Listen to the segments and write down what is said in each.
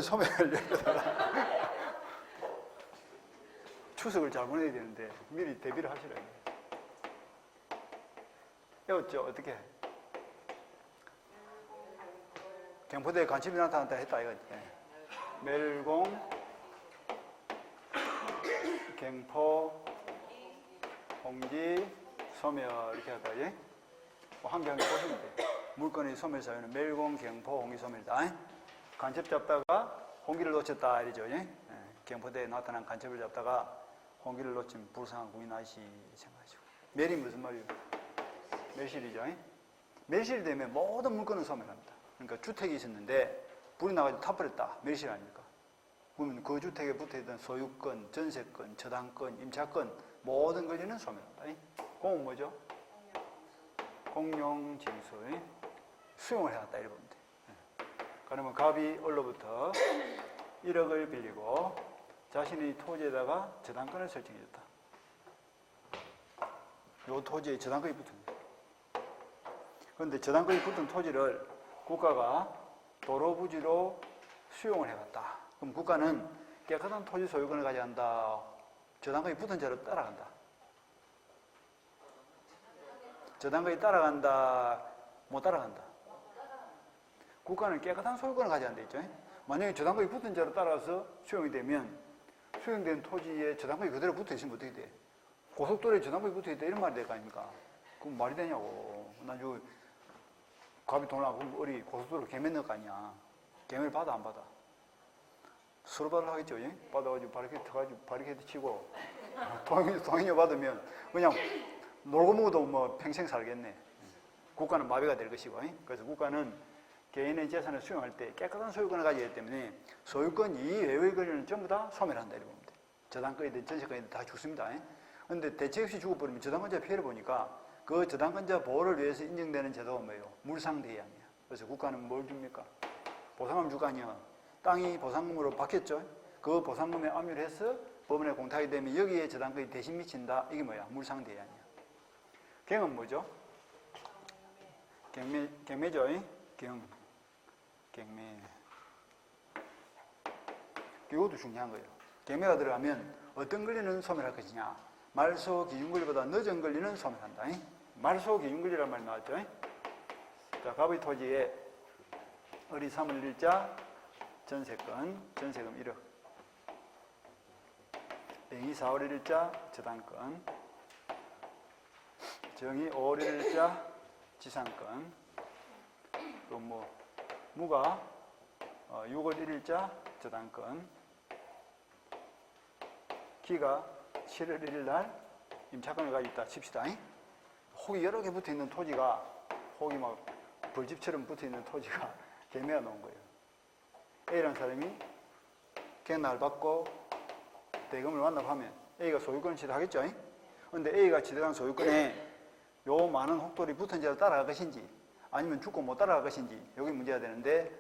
물건을 소멸하려고 추석을 잘 보내야 되는데 미리 대비를 하시라고. 외웠죠? 어떻게? 경포대에 간첩이 나타났다 했다 이거지. 멸공, 경포, 홍지, 소멸 이렇게 할까? 예? 한 경에 보시면 돼. 물건의 소멸 사유는 멸공, 경포, 홍기, 소멸이다. 간첩 잡다가 홍기를 놓쳤다 이러죠. 예? 경포대에 나타난 간첩을 잡다가 홍기를 놓친 불쌍한 국민아이씨 생각하시고. 멸이 무슨 말이에요? 멸실이죠. 멸실이 되면 모든 물건은 소멸합니다. 그러니까 주택이 있었는데 불이 나가지고 타버렸다. 멸실 아닙니까? 그러면 그 주택에 붙어있던 소유권, 전세권, 저당권, 임차권 모든 권리는 소멸한다. 공은 뭐죠? 공용징수. 수용을 해왔다 이렇게 보면 돼. 그러면 갑이 얼로부터 1억을 빌리고 자신의 토지에다가 저당권을 설정해줬다. 이 토지에 저당권이 붙습니다. 그런데 저당권이 붙은 토지를 국가가 도로부지로 수용을 해갔다. 그럼 국가는 깨끗한 토지 소유권을 가져간다. 저당권이 붙은 자로 따라간다. 저당권이 따라간다. 못 따라간다. 국가는 깨끗한 소유권을 가져간다 했죠. 만약에 저당권이 붙은 자로 따라가서 수용이 되면 수용된 토지에 저당권이 그대로 붙어 있으면 어떻게 돼? 고속도로에 저당권이 붙어 있다 이런 말이 될 거 아닙니까? 그럼 말이 되냐고. 나중에 갑이 돈 나고 어리 고속도로 개면 넣을 거 아니야. 개면을 받아 안 받아? 서로 받으려 하겠죠. 예? 받아가지고 바리케이트 가지고 바리케이트 치고 동의료 받으면 그냥 놀고 먹어도 뭐 평생 살겠네. 국가는 마비가 될 것이고. 예? 그래서 국가는 개인의 재산을 수용할 때 깨끗한 소유권을 가지기 때문에 소유권 이외의 권리는 전부 다 소멸한다 이렇게 봅니다. 저당권이든 전세권이든 다 죽습니다. 그런데 대책 없이 죽어버리면 저당권자 피해를 보니까 그 저당권자 보호를 위해서 인정되는 제도가 뭐예요? 물상대양이야. 그래서 국가는 뭘 줍니까? 보상금 줄 거 아니야. 땅이 보상금으로 바뀌었죠. 그 보상금에 압류를 해서 법원에 공탁이 되면 여기에 저당권이 대신 미친다. 이게 뭐야? 물상대양이야. 경은 뭐죠? 경매죠. 경매. 이것도 중요한 거예요. 경매가 들어가면 어떤 권리는 소멸할 것이냐. 말소 기준 권리보다 늦은 권리는 소멸한다. 말소 기준 권리란 말이 나왔죠. 자, 갑의 토지에 을이 3월 1자 전세권, 전세금 1억. 땡이 4월 1일자 저당권. 정이 5월 1일자 지상권. 또 뭐 무가 6월 1일자 저당권. 기가 7월 1일 날 임차권을 가지고 있다 칩시다. 혹이 여러 개 붙어 있는 토지가, 혹이 막 벌집처럼 붙어 있는 토지가 개매가 놓은 거예요. A라는 사람이 갱락을 받고 대금을 완납하면 A가 소유권을 취득하겠죠. 그런데 A가 취득한 소유권에 요 많은 혹돌이 붙은 자로 따라갈 것인지 아니면 죽고 못 따라갈 것인지 여기 문제가 되는데,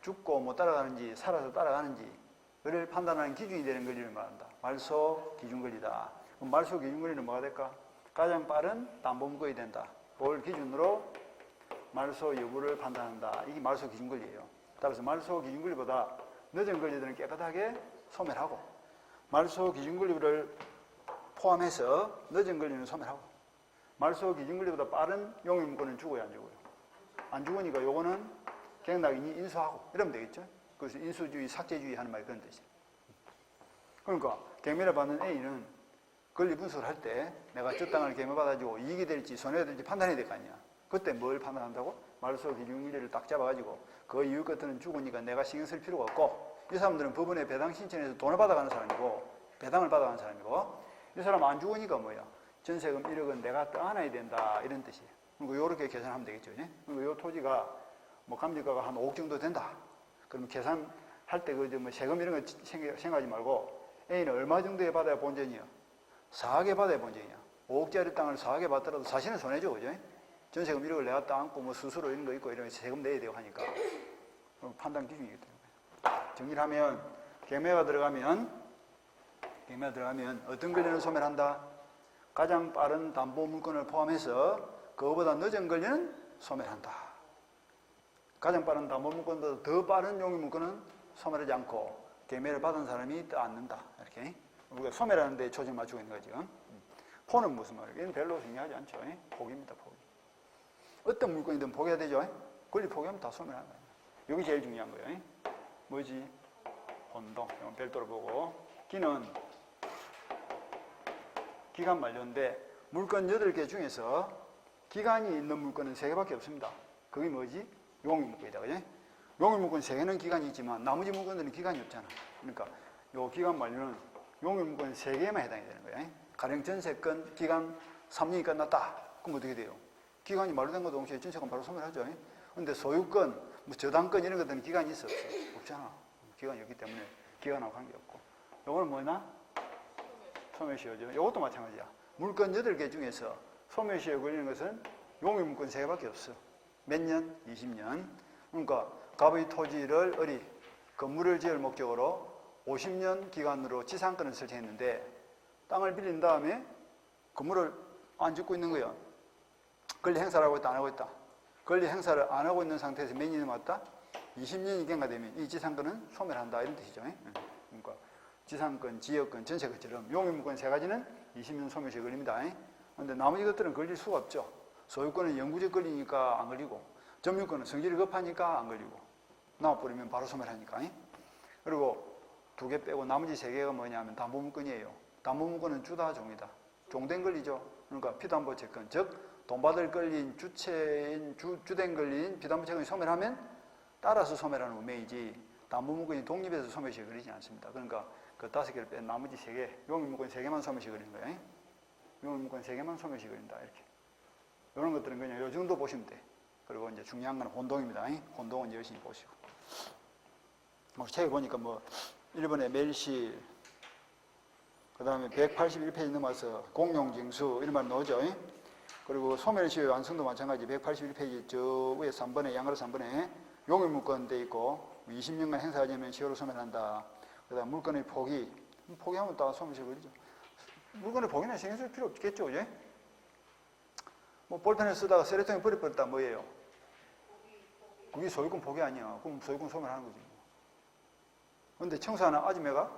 죽고 못 따라가는지 살아서 따라가는지를 판단하는 기준이 되는 권리를 말한다. 말소 기준 권리다. 그럼 말소 기준 권리는 뭐가 될까? 가장 빠른 담보물건이 된다. 그걸 기준으로 말소 여부를 판단한다. 이게 말소 기준 권리예요. 따라서 말소 기준 권리보다 늦은 권리들은 깨끗하게 소멸하고, 말소 기준 권리를 포함해서 늦은 권리는 소멸하고, 말소 기준 권리보다 빠른 용의물건은 죽어야 안 죽어요. 안 죽으니까 요거는 갱락인이 인수하고 이러면 되겠죠. 그래서 인수주의, 삭제주의 하는 말이 그런 뜻이에요. 그러니까 경매를 받는 A는 권리 분석을 할 때 내가 저 땅을 경매받아가지고 이익이 될지 손해가 될지 판단해야 될 거 아니야. 그때 뭘 판단한다고? 말소 기준 권리를 딱 잡아가지고 그 이웃 같은 죽으니까 내가 신경 쓸 필요가 없고, 이 사람들은 법원에 배당 신청해서 돈을 받아가는 사람이고 배당을 받아가는 사람이고, 이 사람 안 죽으니까 뭐야? 전세금 1억은 내가 떠안아야 된다 이런 뜻이에요. 그리고 이렇게 계산하면 되겠죠. 그리고 이 토지가 뭐 감지가가 한 5억 정도 된다. 그러면 계산할 때 그 뭐 세금 이런 거 생각하지 말고 A는 얼마 정도에 받아야 본전이야? 4억에 받아야 본전이야. 5억짜리 땅을 4억에 받더라도 사실은 손해죠, 그죠? 전세금 1억을 내가 따안고 뭐 수수료 이런 거 있고 이러면 세금 내야 되고 하니까 판단 기준이기 때문에. 정리를 하면 경매가 들어가면 어떤 권리는 소멸한다? 가장 빠른 담보 물건을 포함해서 그거보다 늦은 권리는 소멸한다. 가장 빠른 담보 물건보다 더 빠른 용의 물건은 소멸하지 않고 계매를 받은 사람이 떠안는다. 이렇게 우리가 소멸하는 데 초점 맞추고 있는 거지. 포는 무슨 말이에요? 얘는 별로 중요하지 않죠. 포기입니다. 포기. 어떤 물건이든 포기해야 되죠. 권리 포기하면 다 소멸하는 거예요. 여기 제일 중요한 거예요. 뭐지? 혼동. 이건 별도로 보고. 기는 기간 만료인데 물건 8개 중에서 기간이 있는 물건은 3개밖에 없습니다. 그게 뭐지? 용의물건이다. 그지? 용의물건 3개는 기간이 있지만 나머지 물건들은 기간이 없잖아. 그러니까 요 기간 만료는 용의물건 3개에만 해당이 되는 거예요. 가령 전세권 기간 3년이 끝났다. 그럼 어떻게 돼요? 기간이 만료된 것 동시에 전세권 바로 소멸하죠. 근데 소유권, 뭐 저당권 이런 것들은 기간이 있어 없어? 없잖아. 기간이 없기 때문에 기간하고 관계없고. 요거는 뭐냐? 소멸시효죠. 요것도 마찬가지야. 물건 8개 중에서 소멸시효에 걸리는 것은 용의물건 3개밖에 없어. 몇 년? 20년. 그러니까 갑의 토지를 건물을 지을 목적으로 50년 기간으로 지상권을 설정했는데 땅을 빌린 다음에 건물을 안 짓고 있는 거야. 권리 행사를 하고 있다, 안 하고 있다. 권리 행사를 안 하고 있는 상태에서 몇 년이 남았다? 20년이 경과되면 이 지상권은 소멸한다 이런 뜻이죠. 그러니까 지상권, 지역권, 전세권처럼 용의물권 3가지는 20년 소멸시효에 걸립니다. 그런데 나머지 것들은 걸릴 수가 없죠. 소유권은 영구적 권리니까 안 걸리고 점유권은 성질이 급하니까 안 걸리고 나와버리면 바로 소멸하니까. 그리고 2개 빼고 나머지 3개가 뭐냐면 담보물권이에요. 담보물권은 주다 종이다. 종된 권리죠. 그러니까 피담보 채권, 즉 돈 받을 권리인 주체인 주된 권리인 피담보 채권이 소멸하면 따라서 소멸하는 운명이지 담보물권이 독립해서 소멸시효에 걸리지 않습니다. 그러니까 그 5개를 뺀 나머지 3개, 용의물권 3개만 소멸시효에 걸리는 거예요. 용의물권 3개만 소멸시효에 걸린다. 이렇게. 이런 것들은 그냥 요 정도 보시면 돼. 그리고 이제 중요한 건 혼동입니다. 혼동은 열심히 보시고. 책에 보니까 뭐 일본의 멜실, 그 다음에 181페이지 넘어서 공용징수 이런 말 나오죠. 그리고 소멸시효 완성도 마찬가지 181페이지 저 위에 3번에 양으로 3번에 용의물권 돼 있고 20년간 행사하지 않으면 시효로 소멸한다. 그 다음 물건의 포기. 포기하면 다 소멸시효 걸리죠. 물건의 포기는 신경 쓸 필요 없겠죠. 그제? 뭐 볼펜을 쓰다가 쓰레통에 버려버렸다 뭐예요? 그게 소유권 포기 아니야. 그럼 소유권 소멸하는 거지. 근데 청소하는 아줌매가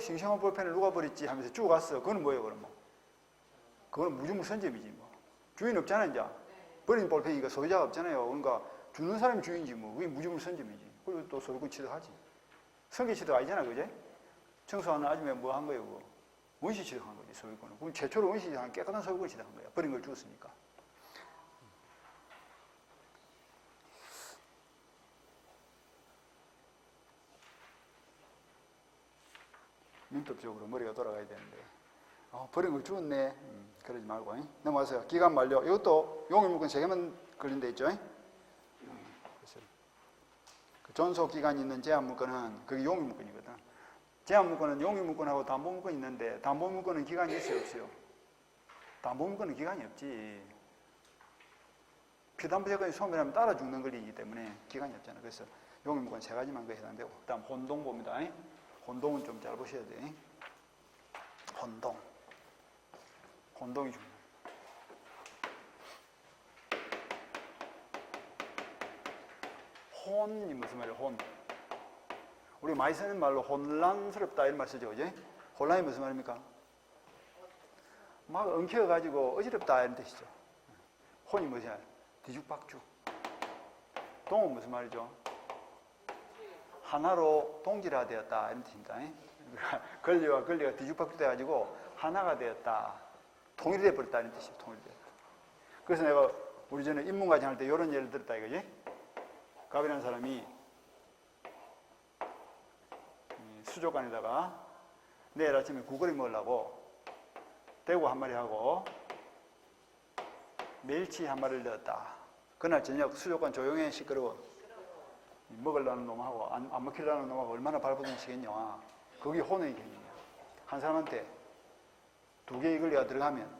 싱싱한 볼펜을 누가 버렸지 하면서 쭉 갔어. 그건 뭐예요, 그럼? 그건 무주물 선점이지 뭐. 주인 없잖아, 이제. 버린 볼펜이니까 소유자가 없잖아요. 그러니까 주는 사람이 주인이지 뭐. 그게 무주물 선점이지. 그리고 또 소유권 취득하지. 성기 취득 아니잖아, 그제? 청소하는 아줌매가 뭐 한 거예요, 그거? 원시 취득한 거지, 소유권을. 그럼 최초로 원시 취득한 깨끗한 소유권을 취득한 거야. 버린 걸 주었으니까. 민법적으로 머리가 돌아가야 되는데 버린 걸 주었네. 그러지 말고. 넘어가서 기간 만료. 이것도 용의물권 3개만 걸린 데 있죠. 존속기간이 있는 제한물권은 그게 용의물권이거든. 제한물권은 용의물권하고 담보물권이 있는데 담보물권은 기간이 있어요, 없어요? 담보물권은 기간이 없지. 피담보채권이 소멸하면 따라 죽는 권리이기 때문에 기간이 없잖아. 그래서 용의물권 3가지만 그 해당되고. 그 다음 혼동 봅니다. 혼동은 좀 잘 보셔야 돼. 혼동. 혼동이 중요해. 혼이 무슨 말이에요? 혼. 우리 많이 쓰는 말로 혼란스럽다 이런 말 쓰죠, 그지? 혼란이 무슨 말입니까? 막 엉켜가지고 어지럽다 이런 뜻이죠. 혼이 뭐냐? 뒤죽박죽. 동은 무슨 말이죠? 하나로 동질화되었다 이런 뜻입니다. 권리와 권리가 뒤죽박죽돼가지고 하나가 되었다. 통일돼 버렸다 이런 뜻이에요. 통일되었다. 그래서 내가 우리 전에 인문과정 할 때 이런 예를 들었다 이거지. 갑이라는 사람이 수족관에다가 내일 아침에 구거리 먹으려고 대구 한 마리 하고 멸치 한 마리를 넣었다. 그날 저녁 수족관 조용해 시끄러워. 먹으려는 놈하고 안 먹히려는 놈하고 얼마나 발버둥치겠냐. 그게 혼의 개념이야. 한 사람한테 2개의 권리가 들어가면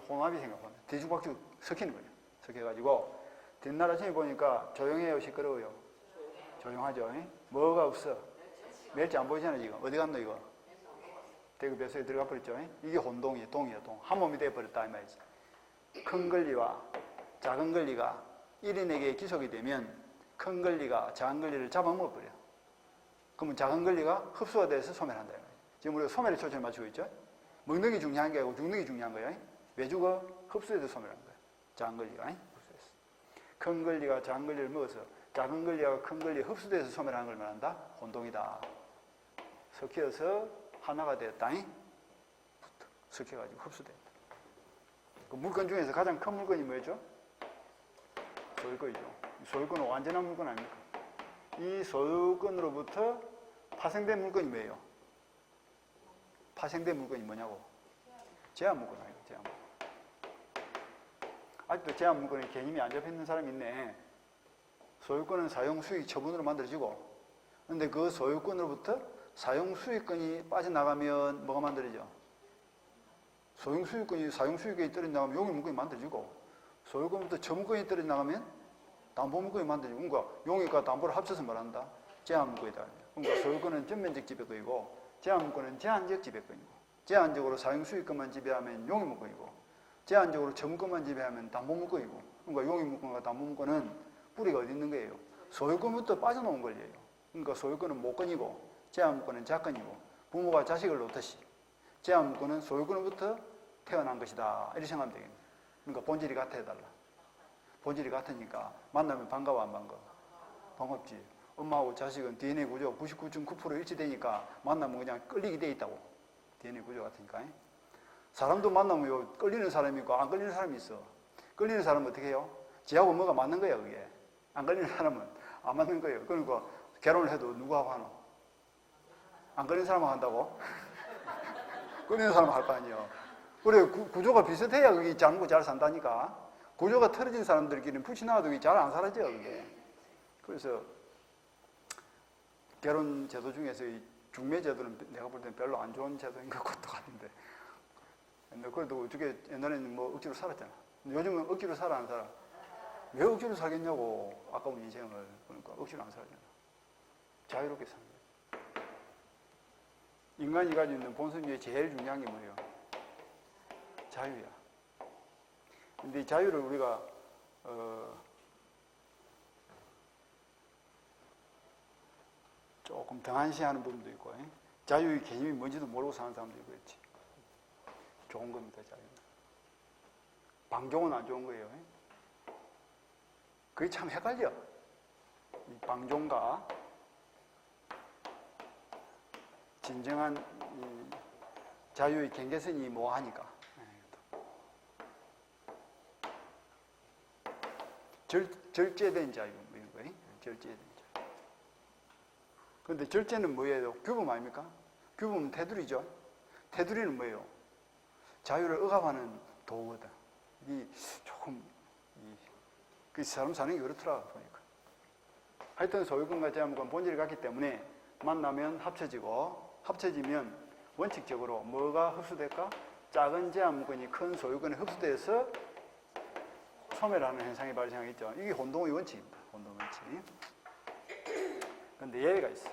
혼합이 생겨요. 뒤죽박죽 섞이는 거예요. 섞여가지고 뒷날 아침에 보니까 조용해요, 시끄러워요? 조용하죠. 뭐가 없어? 멸치 안 보이잖아 지금. 어디 갔노 이거? 대구 뱃속에 들어가 버렸죠. 이게 혼동이에요. 동이에요. 동. 한 몸이 되어버렸다 이 말이지. 큰 권리와 작은 권리가 1인에게 기속이 되면 큰 권리가 작은 권리를 잡아먹어버려. 그러면 작은 권리가 흡수가 돼서 소멸한다. 지금 우리가 소멸에 초점을 맞추고 있죠. 먹는 게 중요한 게 아니고 죽는 게 중요한 거예요. 왜 죽어? 흡수해서 소멸한 거예요. 작은 권리가 흡수해서. 큰 권리가 작은 권리를 먹어서 작은 권리가 큰 권리에 흡수돼서 소멸하는 걸 말한다. 혼동이다. 섞여서 하나가 되었다. 섞여가지고 흡수된다. 그 물건 중에서 가장 큰 물건이 뭐죠? 소유권이죠. 소유권은 완전한 물건 아닙니까? 이 소유권으로부터 파생된 물건이 뭐예요? 파생된 물건이 뭐냐고? 제한 물건 아니에요. 제한 물건. 아직도 제한 물건에 개념이 안 잡혀 있는 사람이 있네. 소유권은 사용 수익 처분으로 만들어지고, 근데 그 소유권으로부터 사용 수익권이 빠져나가면 뭐가 만들어져? 사용 수익권이 떨어져나가면 용의 물건이 만들어지고, 소유권부터 처분권이 떨어져나가면 담보 물건이 만들어지고, 그러니까 용의과 담보를 합쳐서 말한다. 제한 물건이다. 그러니까 소유권은 전면적 지배권이고, 제한 물건은 제한적 지배권이고, 제한적으로 사용 수익권만 지배하면 용의 물건이고, 제한적으로 처분권만 지배하면 담보 물건이고, 그러니까 용의 물건과 담보 물건은 뿌리가 어디 있는 거예요? 소유권부터 빠져나온 권리예요. 그러니까 소유권은 모권이고, 제한 물건은 자권이고, 부모가 자식을 놓듯이 제한 물건은 소유권부터 태어난 것이다. 이렇게 생각하면 되겠네요. 그러니까 본질이 같아 해달라. 본질이 같으니까 만나면 반가워 안 반가워? 반갑지. 엄마하고 자식은 DNA 구조 99.9% 일치되니까 만나면 그냥 끌리게 돼 있다고. DNA 구조 같으니까. 사람도 만나면 끌리는 사람이 있고 안 끌리는 사람이 있어. 끌리는 사람은 어떻게 해요? 지하고 뭐가 맞는 거야 그게. 안 끌리는 사람은 안 맞는 거예요. 그러니까 결혼을 해도 누구하고 하노? 안 끌리는 사람하고 한다고? 끌리는 사람은 할 거 아니에요. 그래 구조가 비슷해야 그게 잘 산다니까. 구조가 틀어진 사람들끼리는 푸시나도 잘 안 사라져 그게. 그래서 결혼 제도 중에서 이 중매 제도는 내가 볼 때는 별로 안 좋은 제도인 것 같은데. 근데 그래도 어떻게 옛날에는 뭐 억지로 살았잖아. 요즘은 억지로 살아 안 살아? 왜 억지로 살겠냐고. 아까운 인생을. 그러니까 억지로 안 살잖아. 자유롭게 사는 거야. 인간이 가지고 있는 본성 중에 제일 중요한 게 뭐예요? 자유야. 근데 이 자유를 우리가 조금 등한시하는 부분도 있고, 자유의 개념이 뭔지도 모르고 사는 사람도 있고 그렇지. 좋은 겁니다, 자유는. 방종은 안 좋은 거예요. 그게 참 헷갈려. 이 방종과 진정한 이 자유의 경계선이 뭐하니까. 절제된 자유, 뭐 이런 거예요. 절제된 자유. 그런데 절제는 뭐예요? 규범 아닙니까? 규범은 테두리죠. 테두리는 뭐예요? 자유를 억압하는 도구거든. 이 조금 그 사람 사는 게 그렇더라 보니까. 하여튼 소유권과 제한물권 본질이 같기 때문에 만나면 합쳐지면 원칙적으로 뭐가 흡수될까? 작은 제한물권이 큰 소유권에 흡수돼서 소멸하는 현상이 발생하겠죠. 이게 혼동의 원칙입니다. 혼동의 원칙. 그런데 예외가 있어.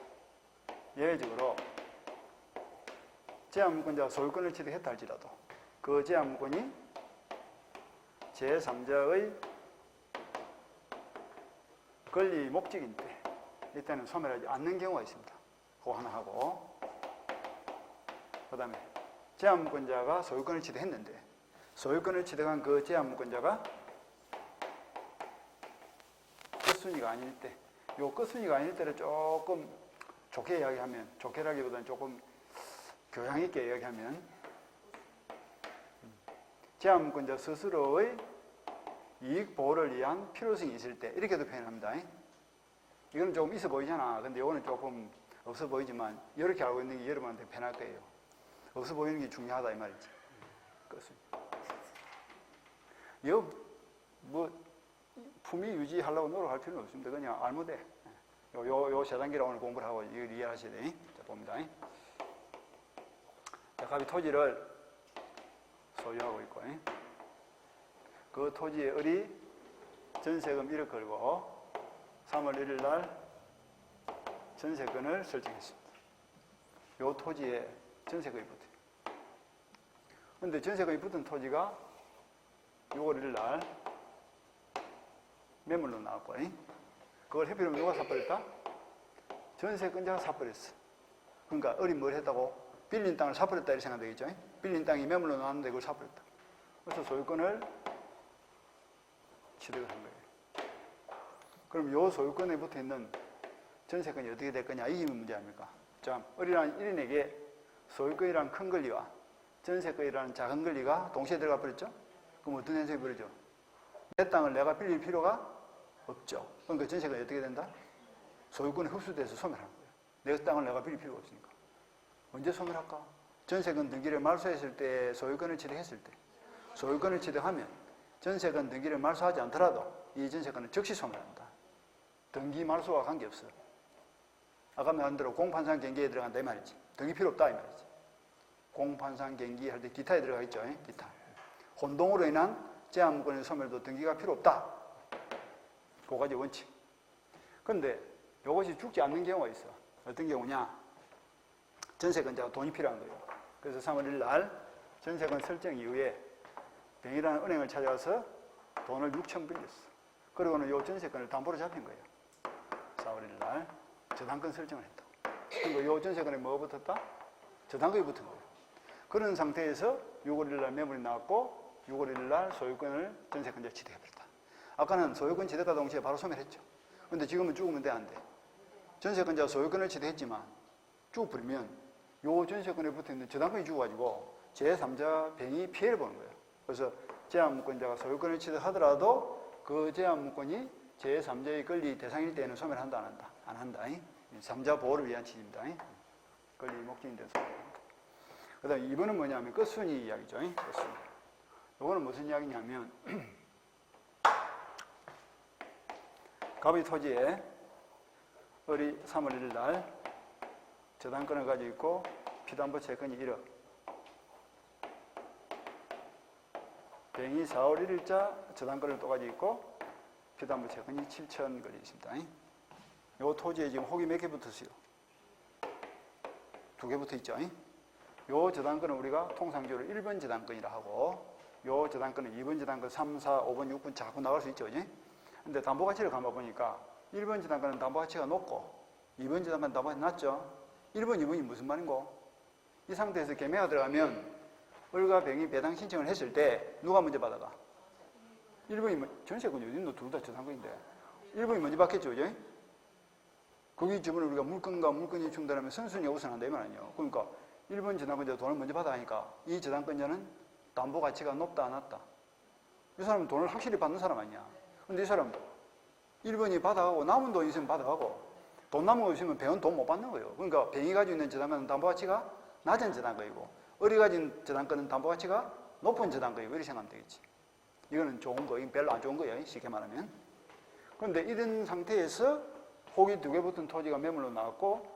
예외적으로 제한물권자가 소유권을 취득했다 할지라도 그 제한물권이 제3자의 권리 목적인 때 이때는 소멸하지 않는 경우가 있습니다. 그거 하나 하고, 그 다음에 제한물권자가 소유권을 취득했는데 소유권을 취득한 그 제한물권자가 끝순위가 아닐 때, 요 끝순위가 아닐 때를 조금 좋게 이야기하면, 좋게라기보다는 조금 교양 있게 이야기하면, 제한물권자 스스로의 이익 보호를 위한 필요성이 있을 때, 이렇게도 표현합니다. 이거는 조금 있어 보이잖아. 근데 이거는 조금 없어 보이지만, 이렇게 알고 있는 게 여러분한테 편할 거예요. 없어 보이는 게 중요하다, 이 말이지. 끝순위. 이거 뭐, 품위 유지하려고 노력할 필요는 없습니다. 그냥 알면 돼. 요 세 단계로 오늘 공부를 하고 이걸 이해하셔야 돼. 자, 봅니다. 자, 갑이 토지를 소유하고 있고, 그 토지의 을이 전세금 1억 걸고 3월 1일 날 전세권을 설정했습니다. 요 토지에 전세금이 붙어요. 그런데 전세금이 붙은 토지가 6월 1일 날 매물로 나왔고, 그걸 해피룸 누가 사버렸다? 전세권자가 사버렸어. 그러니까 어린 뭘 했다고? 빌린 땅을 사버렸다 이렇게 생각되겠죠. 빌린 땅이 매물로 나왔는데 그걸 사버렸다. 그래서 소유권을 취득을 한 거예요. 그럼 요 소유권에 붙어있는 전세권이 어떻게 될 거냐? 이게 문제 아닙니까? 자, 어린한 1인에게 소유권이라는 큰 권리와 전세권이라는 작은 권리가 동시에 들어가 버렸죠? 그럼 어떤 현상이 벌어져? 내 땅을 내가 빌릴 필요가 없죠. 그러니까 전세권이 어떻게 된다? 소유권이 흡수돼서 소멸하는 거예요. 내 땅을 내가 빌릴 필요가 없으니까. 언제 소멸할까? 전세권 등기를 말소했을 때, 소유권을 취득했을 때. 소유권을 취득하면 전세권 등기를 말소하지 않더라도 이 전세권은 즉시 소멸한다. 등기 말소와 관계없어. 아까 말한 대로 공판상 경기에 들어간다 이 말이지. 등기 필요 없다 이 말이지. 공판상 경기 할 때 기타에 들어가겠죠. 기타. 혼동으로 인한 제한물권의 소멸도 등기가 필요 없다. 그 가지 원칙. 그런데 이것이 죽지 않는 경우가 있어. 어떤 경우냐? 전세권자가 돈이 필요한 거예요. 그래서 3월 1일 날 전세권 설정 이후에 병이라는 은행을 찾아가서 돈을 6천 빌렸어. 그리고는 이 전세권을 담보로 잡힌 거예요. 4월 1일 날 저당권 설정을 했다. 그리고 이 전세권에 뭐가 붙었다? 저당권이 붙은 거예요. 그런 상태에서 6월 1일 날 매물이 나왔고 6월 1일 날 소유권을 전세권자가 취득해버렸다. 아까는 소유권 취득과 동시에 바로 소멸했죠. 근데 지금은 죽으면 돼, 안 돼? 전세권자가 소유권을 취득했지만 죽어버리면 요 전세권에 붙어있는 저당권이 죽어가지고 제3자 병이 피해를 보는 거예요. 그래서 제한물권자가 소유권을 취득하더라도 그 제한물권이 제3자의 권리 대상일 때에는 소멸한다, 안 한다? 안 한다. 3자 보호를 위한 취지입니다. 권리 목적인 데서. 그 다음에 2번은 뭐냐면 끝순위 이야기죠. 끝순위. 이거는 무슨 이야기냐면 갑이 토지에 을이 3월 1일 날 저당권을 가지고 있고 피담보 채권이 1억, 병이 4월 1일자 저당권을 또 가지고 있고 피담보 채권이 7천 걸려 있습니다. 이 토지에 지금 혹이 몇 개 붙었어요? 2개 붙어 있죠. 이 저당권은 우리가 통상적으로 1번 저당권이라 하고 요 저당권은 2번 저당권, 3, 4, 5번, 6번 자꾸 나갈 수 있죠. 근데 담보가치를 감아보니까 1번 저당권은 담보가치가 높고 2번 저당권은 담보가치가 낮죠. 1번, 2번이 무슨 말인고? 이 상태에서 계매가 들어가면 을과 병이 배당 신청을 했을 때 누가 먼저 받아가? 1번이 전세권이 어딘도 둘 다 저당권인데 1번이 먼저 받겠죠. 그죠? 거기 주변에 우리가 물건과 물건이 충돌하면 선순위가 우선한다 이 말 아니에요. 그러니까 1번 저당권자가 돈을 먼저 받아가니까 이 저당권자는 담보가치가 높다 낮다? 이 사람은 돈을 확실히 받는 사람 아니야. 근데 이 사람 1번이 받아가고 남은 돈 있으면 받아가고 돈 남은 거 있으면 병은 돈 못 받는 거예요. 그러니까 병이 가지고 있는 저당권은 담보가치가 낮은 저당권이고 을이 가진 저당권은 담보가치가 높은 저당권이고 이렇게 생각하면 되겠지. 이거는 좋은 거, 이건 별로 안 좋은 거예요. 쉽게 말하면. 그런데 이런 상태에서 혹이 2개 붙은 토지가 매물로 나왔고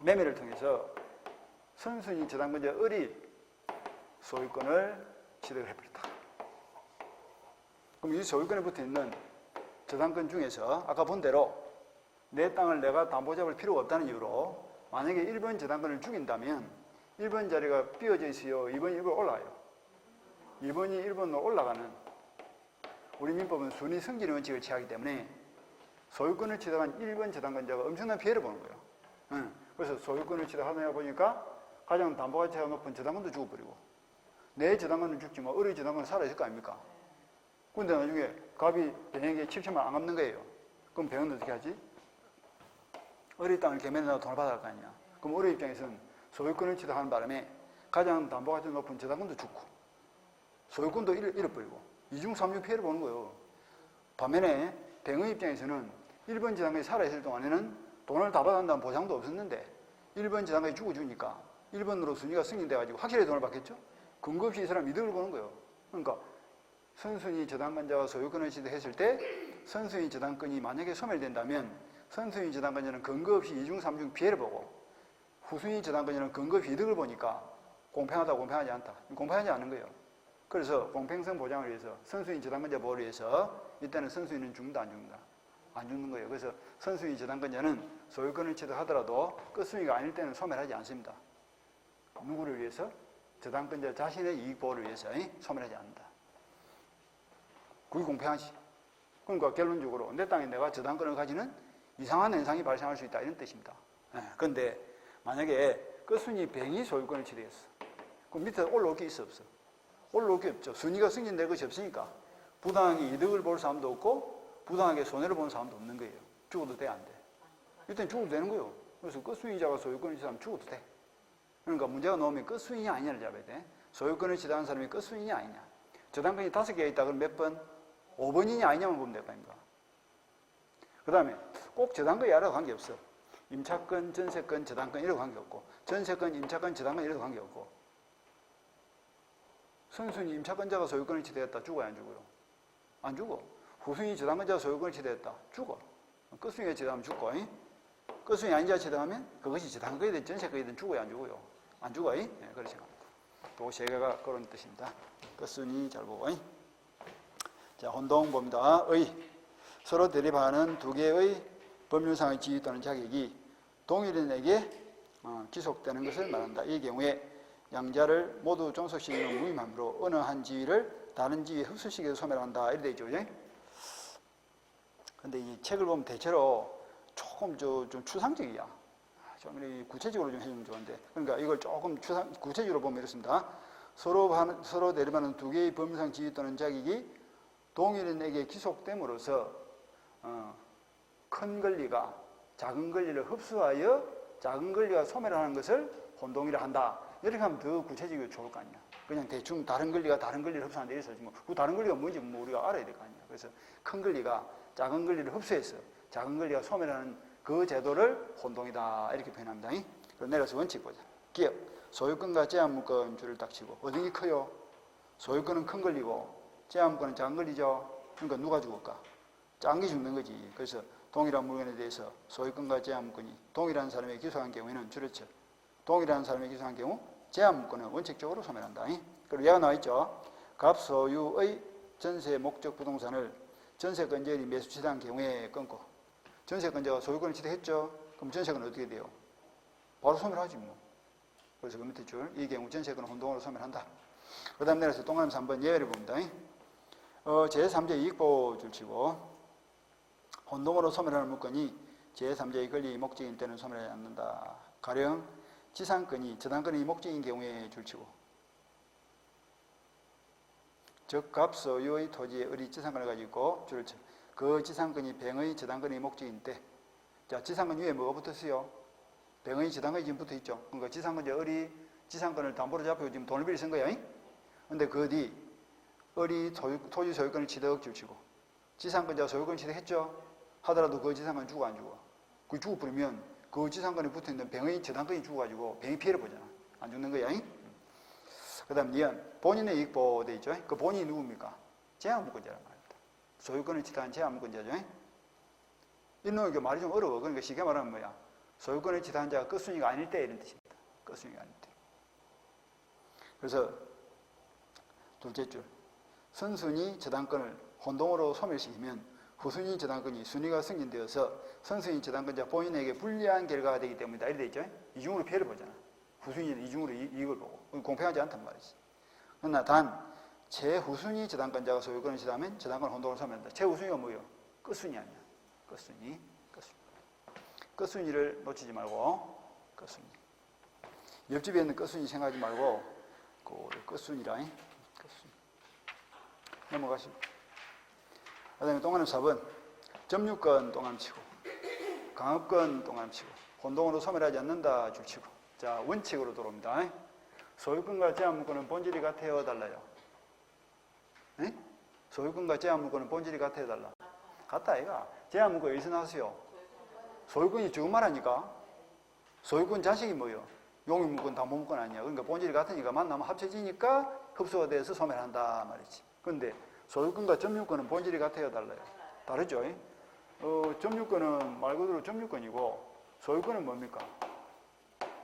매매를 통해서 선순위 저당권자 을이 소유권을 취득을 해버렸다. 그럼 이 소유권에 붙어있는 저당권 중에서 아까 본 대로 내 땅을 내가 담보 잡을 필요가 없다는 이유로 만약에 1번 저당권을 죽인다면 1번 자리가 비어져 있어요. 2번이 1번으로 올라가요. 2번이 1번으로 올라가는 우리 민법은 순위 승진의 원칙을 취하기 때문에 소유권을 취득한 1번 저당권자가 엄청난 피해를 보는 거예요. 그래서 소유권을 취득하다 보니까 가장 담보가치가 높은 저당권도 죽어버리고 내 저당권은 죽지만 을의 저당권은 살아있을 거 아닙니까? 근데 나중에 갑이 병에게 7천만 안 갚는 거예요. 그럼 병은 어떻게 하지? 을의 땅을 개매내다가 돈을 받아갈 거 아니야. 그럼 을의 입장에서는 소유권을 취득하는 바람에 가장 담보가치 높은 저당권도 죽고 소유권도 잃어버리고 이중 삼중 피해를 보는 거예요. 반면에 병의 입장에서는 1번 저당권이 살아있을 동안에는 돈을 다 받아간다는 보장도 없었는데 1번 저당권이 죽어주니까 1번으로 순위가 승인돼가지고 확실히 돈을 받겠죠? 근거 없이 이 사람 이득을 보는 거예요. 그러니까 선순위 저당권자가 소유권을 취득했을 때 선순위 저당권이 만약에 소멸된다면 선순위 저당권자는 근거 없이 이중 삼중 피해를 보고 후순위 저당권자는 근거 없이 이득을 보니까 공평하다 공평하지 않다. 공평하지 않은 거예요. 그래서 공평성 보장을 위해서 선순위 저당권자 보호를 위해서 이때는 선순위는 죽는다 안 죽는다? 안 죽는 거예요. 그래서 선순위 저당권자는 소유권을 취득하더라도 끝순위가 아닐 때는 소멸하지 않습니다. 누구를 위해서? 저당권자 자신의 이익 보호를 위해서 소멸하지 않는다. 그게 공평하지. 그러니까 결론적으로 내 땅에 내가 저당권을 가지는 이상한 현상이 발생할 수 있다 이런 뜻입니다. 그런데 만약에 끝순위 뱅이 소유권을 취득했어. 그럼 밑에 올라올 게 있어 없어? 올라올 게 없죠. 순위가 승진될 것이 없으니까 부당하게 이득을 볼 사람도 없고 부당하게 손해를 보는 사람도 없는 거예요. 죽어도 돼, 안 돼? 일단 죽어도 되는 거예요. 그래서 끝순위자가 소유권을 취득하면 죽어도 돼. 그러니까 문제가 나오면 끝순위냐 아니냐를 잡아야 돼. 소유권을 취득한 사람이 끝순위냐 아니냐. 저당권이 5개가 있다 그럼 몇 번? 5번이냐 아니냐만 보면 될 거 아닙니까? 그 다음에 꼭 저당권이 알아도 관계없어. 임차권, 전세권, 저당권 이래도 관계없고 전세권, 임차권, 저당권 이래도 관계없고 선순위 임차권자가 소유권을 취득했다. 죽어야 안 죽어요? 안 죽어. 후순위 저당권자가 소유권을 취득했다. 죽어. 끝순위가 취득하면 죽고 끝순위 아닌 자가 취득하면 그것이 저당권이든 전세권이든 죽어야 안 죽어요? 안 죽어. 그렇게 생각합니다. 그 세 개가 그런 뜻입니다. 끝순위 잘 보고. 자, 혼동 봅니다. 서로 대립하는 두 개의 법률상의 지위 또는 자격이 동일인에게 기속되는 것을 말한다. 이 경우에 양자를 모두 종속시키는 무임함으로 어느 한 지위를 다른 지위에 흡수시켜서 소멸한다. 이렇게 되어 있죠. 근데 이 책을 보면 대체로 조금 좀 추상적이야. 좀 구체적으로 좀 해주면 좋은데. 그러니까 이걸 조금 구체적으로 보면 이렇습니다. 서로 대립하는 두 개의 법률상 지위 또는 자격이 동일인에게 기속됨으로써 큰 권리가 작은 권리를 흡수하여 작은 권리가 소멸하는 것을 혼동이라 한다. 이렇게 하면 더 구체적이고 좋을 거 아니야. 그냥 대충 다른 권리가 다른 권리를 흡수한다 이래서 그 다른 권리가 뭔지 우리가 알아야 될 거 아니야. 그래서 큰 권리가 작은 권리를 흡수해서 작은 권리가 소멸하는 그 제도를 혼동이다 이렇게 표현합니다. 그럼 내려서 원칙 보자. 기업, 소유권과 제한물권 줄을 딱 치고 어떤 게 커요? 소유권은 큰 권리고 제한물권은 작은 권리죠. 그러니까 누가 죽을까? 작은 게 죽는 거지. 그래서 동일한 물건에 대해서 소유권과 제한물권이 동일한 사람에게 기소한 경우에는 줄을 쳐. 동일한 사람에게 기소한 경우 제한물권은 원칙적으로 소멸한다. 그리고 얘가 나와 있죠. 갑소유의 전세 목적 부동산을 전세권자들이 매수 취득한 경우에 끊고 전세권자가 소유권을 취득했죠. 그럼 전세권은 어떻게 돼요? 바로 소멸하지 뭐. 그래서 그 밑에 줄, 이 경우 전세권은 혼동으로 소멸한다. 그 다음 내려서 동그라미 3번 예외를 봅니다. 제3자 이익보호 줄 치고 혼동으로 소멸하는 물건이 제3자의 권리 목적인 때는 소멸하지 않는다. 가령 지상권이 저당권이 목적인 경우에 줄 치고 즉 갑소유의 토지의 을이 지상권을 가지고 있고 줄을 쳐. 그 지상권이 뱅의 저당권의 목적인 때. 자, 지상권 위에 뭐가 붙었어요? 뱅의 저당권이 지금 붙어 있죠. 그러니까 지상권자 을이 지상권을 담보로 잡히고 지금 돈을 빌려 쓴 거야. 근데 그 뒤 을이 토지 소유권을 취득 줄 치고 지상권자가 소유권을 취득했죠. 하더라도 그 지상권은 죽어 안 죽어? 그 죽어버리면 그 지상권에 붙어있는 뱅의 저당권이 죽어가지고 뱅이 피해를 보잖아. 안 죽는 거야. 그 다음 니은 본인의 이익보호 돼 있죠. 그 본인이 누굽니까? 제한물권자란 말입니다. 소유권을 취득한 제한물권자죠. 이놈의 말이 좀 어려워. 그러니까 쉽게 말하면 뭐야? 소유권을 취득한 자가 끝순위가 아닐 때 이런 뜻입니다. 끝순위가 아닐 때. 그래서 둘째 줄 선순위 저당권을 혼동으로 소멸시키면 후순위 저당권이 순위가 승인되어서 선순위 저당권자 본인에게 불리한 결과가 되기 때문이다. 이렇게 돼 있죠. 이중으로 피해를 보잖아. 후순위는 이중으로 이익을 보고 공평하지 않단 말이지. 그러나 단 최후순위 저당권자가 소유권을 취득하면 저당권 혼동을 소멸한다. 최후순위가 뭐예요? 끝순위 아니야. 끝순위. 끝순위를 놓치지 말고 끝순위. 옆집에 있는 끝순위 생각하지 말고 그 끝순위라. 끝순위. 넘어가시고. 그 다음에 동그라미 4번 점유권 동그라미치고 강업권 동그라미치고 혼동으로 소멸하지 않는다 줄치고. 자, 원칙으로 들어옵니다. 소유권과 제한물권은 본질이 같아요, 달라요? 에? 소유권과 제한물권은 본질이 같아요, 달라? 같다, 아이가. 제한물권 어디서 나왔어요? 소유권이 지금 말하니까. 소유권 자식이 뭐예요? 용익물권, 담보물권 아니야. 그러니까 본질이 같으니까 만나면 합쳐지니까 흡수가 돼서 소멸한다 말이지. 그런데 소유권과 점유권은 본질이 같아요, 달라요? 다르죠? 점유권은 말 그대로 점유권이고 소유권은 뭡니까?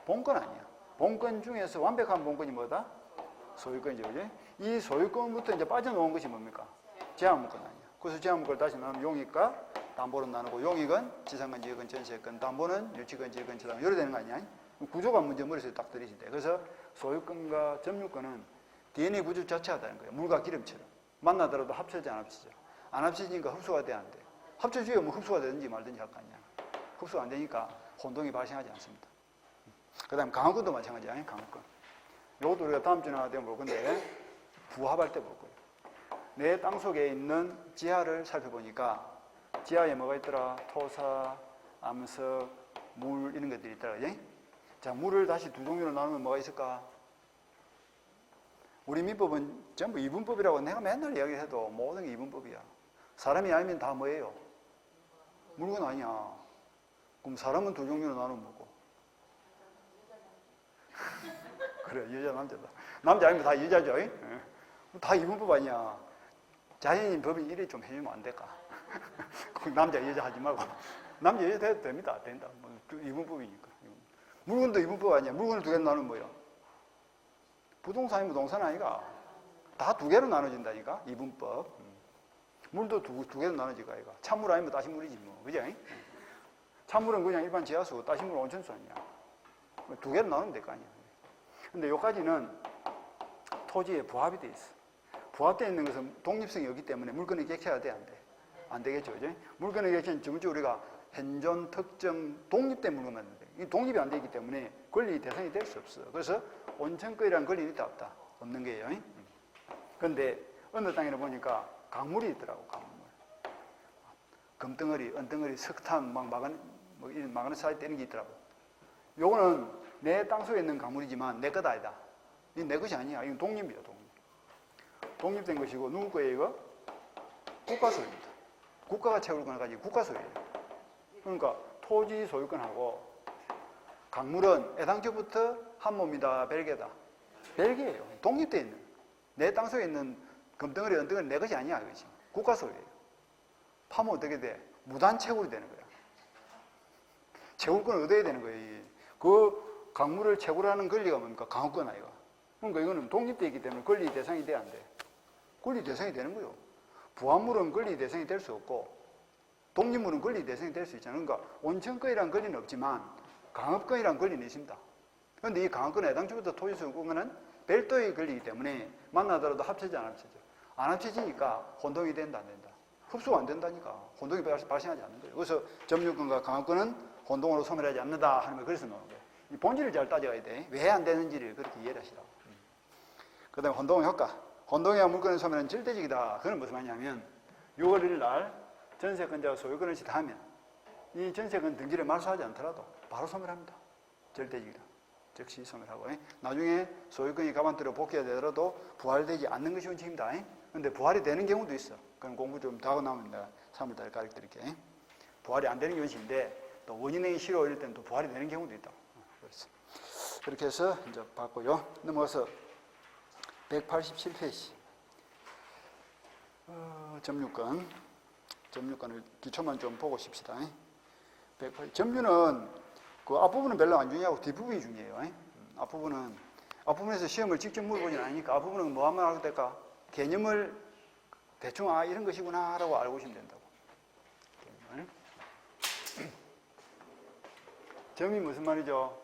본권 아니야. 본권 중에서 완벽한 본권이 뭐다? 소유권이죠. 그지? 이 소유권부터 이제 빠져나온 것이 뭡니까? 제한물권 아니야. 그래서 제한물권을 다시 나누면 용익과 담보로 나누고 용익은 지상권, 지역권, 전세권, 담보는 유치권, 지역권, 저당 이래 되는 거 아니야? 구조가 문제 머릿속에 딱 들이신대. 그래서 소유권과 점유권은 DNA 구조 자체가 다른 거예요. 물과 기름처럼. 만나더라도 합쳐지지 안 합쳐져. 안 합쳐지니까 흡수가 돼 안 돼. 합쳐지면 뭐 흡수가 되든지 말든지 할 거 아니야. 흡수가 안 되니까 혼동이 발생하지 않습니다. 그 다음에 강압권도 마찬가지야. 강압권. 이것도 우리가 다음 주에 나갈 때 볼 건데 부합할 때 볼 거예요. 내 땅속에 있는 지하를 살펴보니까 지하에 뭐가 있더라? 토사, 암석, 물 이런 것들이 있더라. 그지? 자, 물을 다시 두 종류로 나누면 뭐가 있을까? 우리 민법은 전부 이분법이라고 내가 맨날 이야기해도 모든 게 이분법이야. 사람이 알면 다 뭐예요? 물건 아니야. 그럼 사람은 두 종류로 나누면 뭐고? 그래, 여자, 남자다. 남자 아니면 다 여자죠? 다 이분법 아니야. 자연인 법인 이래 좀 해주면 안 될까? 남자, 여자 하지 말고. 남자, 여자 돼도 됩니다. 된다. 뭐, 이분법이니까. 물건도 이분법 아니야. 물건을 두 개로 나누면 뭐야? 부동산이면 부동산 아니가? 다 두 개로 나눠진다니까? 이분법. 물도 두 개로 나눠지가 아이가? 찬물 아니면 따신물이지 뭐. 그죠? 찬물은 그냥 일반 지하수, 따신물은 온천수 아니야. 두 개로 나누면 될 거 아니야. 근데 여기까지는 토지에 부합이 돼 있어. 부합되어 있는 것은 독립성이 없기 때문에 물건의 객체가 돼, 안 돼? 안 되겠죠, 그죠? 물건의 객체는 전문적으로 우리가 현존, 특정, 독립된 물건만 돼. 이 독립이 안 되기 때문에 권리 대상이 될 수 없어. 그래서 온천거이라는 권리는 있다, 없다? 없는 거예요. 그런데 어느 땅에는 보니까 강물이 있더라고, 강물. 금덩어리, 은덩어리, 석탄, 이런 마그네사이트 이런 게 있더라고. 요거는 내 땅속에 있는 강물이지만 내 것 아니다. 이건 내 것이 아니야. 이건 독립이야, 독립. 독립된 것이고 누구 거예요, 이거? 국가 소유입니다. 국가가 채굴권을 가지고 국가 소유예요. 그러니까 토지 소유권하고 강물은 애당초부터 한 몸이다, 별개다. 별개예요. 독립되어 있는. 내 땅속에 있는 금덩어리, 은덩어리 내 것이 아니야, 이것이. 국가 소유예요. 파면 어떻게 돼? 무단 채굴이 되는 거야. 채굴권을 얻어야 되는 거예요. 그 강물을 채굴하는 권리가 뭡니까? 강업권 아이가. 그러니까 이거는 독립되어 있기 때문에 권리 대상이 돼, 안 돼? 권리 대상이 되는 거예요. 부합물은 권리 대상이 될 수 없고 독립물은 권리 대상이 될 수 있잖아요. 그러니까 온천권이라는 권리는 없지만 강업권이라는 권리는 있습니다. 그런데 이 강업권은 애당초부터 토지 소유권은 별도의 권리이기 때문에 만나더라도 합쳐지 안 합쳐져. 안 합쳐지니까 혼동이 된다, 안 된다? 흡수가 안 된다니까. 혼동이 발생하지 않는 거예요. 그래서 점유권과 강업권은 혼동으로 소멸하지 않는다 하는 걸 그래서 나오는 거예요. 이 본질을 잘 따져야 돼. 왜 안 되는지를 그렇게 이해를 하시라고. 그 다음에 혼동의 효과. 혼동해야 물건의 소멸은 절대적이다. 그건 무슨 말이냐면 6월 1일 전세권자가 소유권을 지다하면 이 전세권 등기를 말소하지 않더라도 바로 소멸합니다. 절대적이다. 즉시 소멸하고. 나중에 소유권이 가반대로 복귀가 되더라도 부활되지 않는 것이 원칙입니다. 그런데 부활이 되는 경우도 있어. 그건 공부 좀 더 하고 나면 내가 3월달에 가르쳐 드릴게. 부활이 안 되는 게 원칙인데 또 원인행위 싫어 이럴 때는 또 부활이 되는 경우도 있다. 그래서 그렇게 해서 이제 봤고요. 넘어가서 187페이지. 점유권을 기초만 좀 보고 싶시다. 점유는 그 앞부분은 별로 안 중요하고 뒷부분이 중요해요. 앞부분에서 시험을 직접 물어보진 않으니까 앞부분은 뭐 하면 알게 될까? 개념을 대충 이런 것이구나 라고 알고 오시면 된다고. 점이 무슨 말이죠?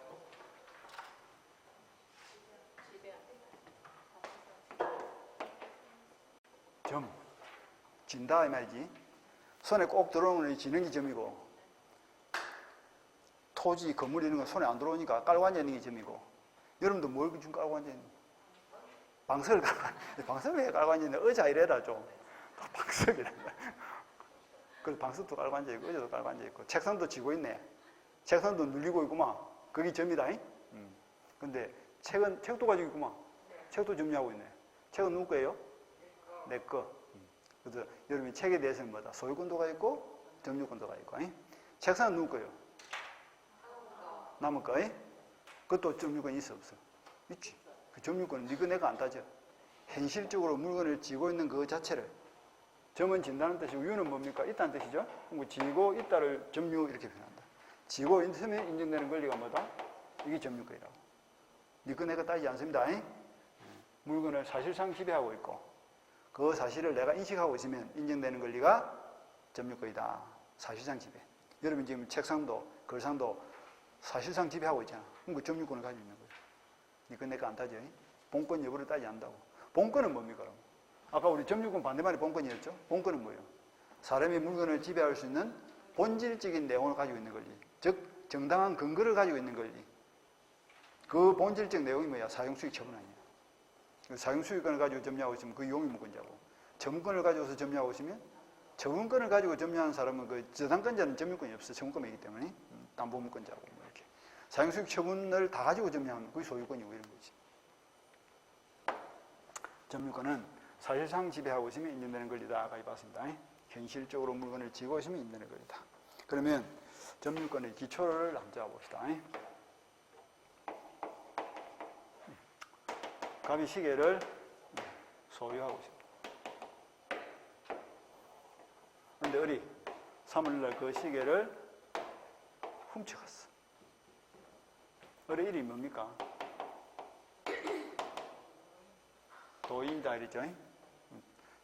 점. 진다 이 말이지. 손에 꼭 들어오는 지는 게 점이고 토지, 건물 이런 거 손에 안 들어오니까 깔고 앉아있는 게 점이고 여러분도 뭘 좀 깔고 앉아있는 방석을 깔고 방석을 왜 깔고 앉아있는 의자 이래라 좀 방석이라 그래서 방석도 깔고 앉아있고 의자도 깔고 앉아있고 책상도 쥐고 있네. 책상도 눌리고 있구만. 그게 점이다. 근데 책도 가지고 있구만. 책도 점유하고 있네. 책은 누구 거예요? 내 거. 그래서 여러분이 책에 대해서는 뭐다? 소유권도가 있고 점유권도가 있고. 책상은 누구 거예요? 남의 거. 그것도 점유권이 있어 없어? 있지. 그 점유권은 니거 내가 안 따져. 현실적으로 물건을 쥐고 있는 그 자체를 점은 진다는 뜻이고 유는 뭡니까? 있다는 뜻이죠. 그럼 쥐고 있다를 점유 이렇게 표현한다. 쥐고 있으면 인정되는 권리가 뭐다? 이게 점유권이라고. 니거 내가 따지지 않습니다. 물건을 사실상 지배하고 있고 그 사실을 내가 인식하고 있으면 인정되는 권리가 점유권이다. 사실상 지배. 여러분 지금 책상도 글상도 사실상 지배하고 있잖아. 그럼 그 점유권을 가지고 있는 거예요. 니거 내가 안 따져. 본권 여부를 따지지 않는다고. 본권은 뭡니까? 그럼? 아까 우리 점유권 반대말이 본권이었죠? 본권은 뭐예요? 사람이 물건을 지배할 수 있는 본질적인 내용을 가지고 있는 권리. 즉 정당한 근거를 가지고 있는 권리. 그 본질적 내용이 뭐야? 사용수익 처분 아니야. 사용수익권을 가지고 점유하고 있으면 그 용의무권자고, 처분권을 가지고서 점유하고 있으면 처분권을 가지고 점유하는 사람은 그 저당권자는 점유권이 없어. 처분권이기 때문에 담보물권자고 뭐 이렇게. 사용수익 처분을 다 가지고 점유하면 그게 소유권이고 이런 거지. 점유권은 사실상 지배하고 있으면 인정되는 권리다. 가입했습니다. 현실적으로 물건을 지고 있으면 인정되는 권리다. 그러면 점유권의 기초를 한번 잡아봅시다. 갑이 시계를 소유하고 있습니다. 그런데 어리 3월날 그 시계를 훔쳐갔어. 어리 이름이 뭡니까? 도인이다 이랬죠.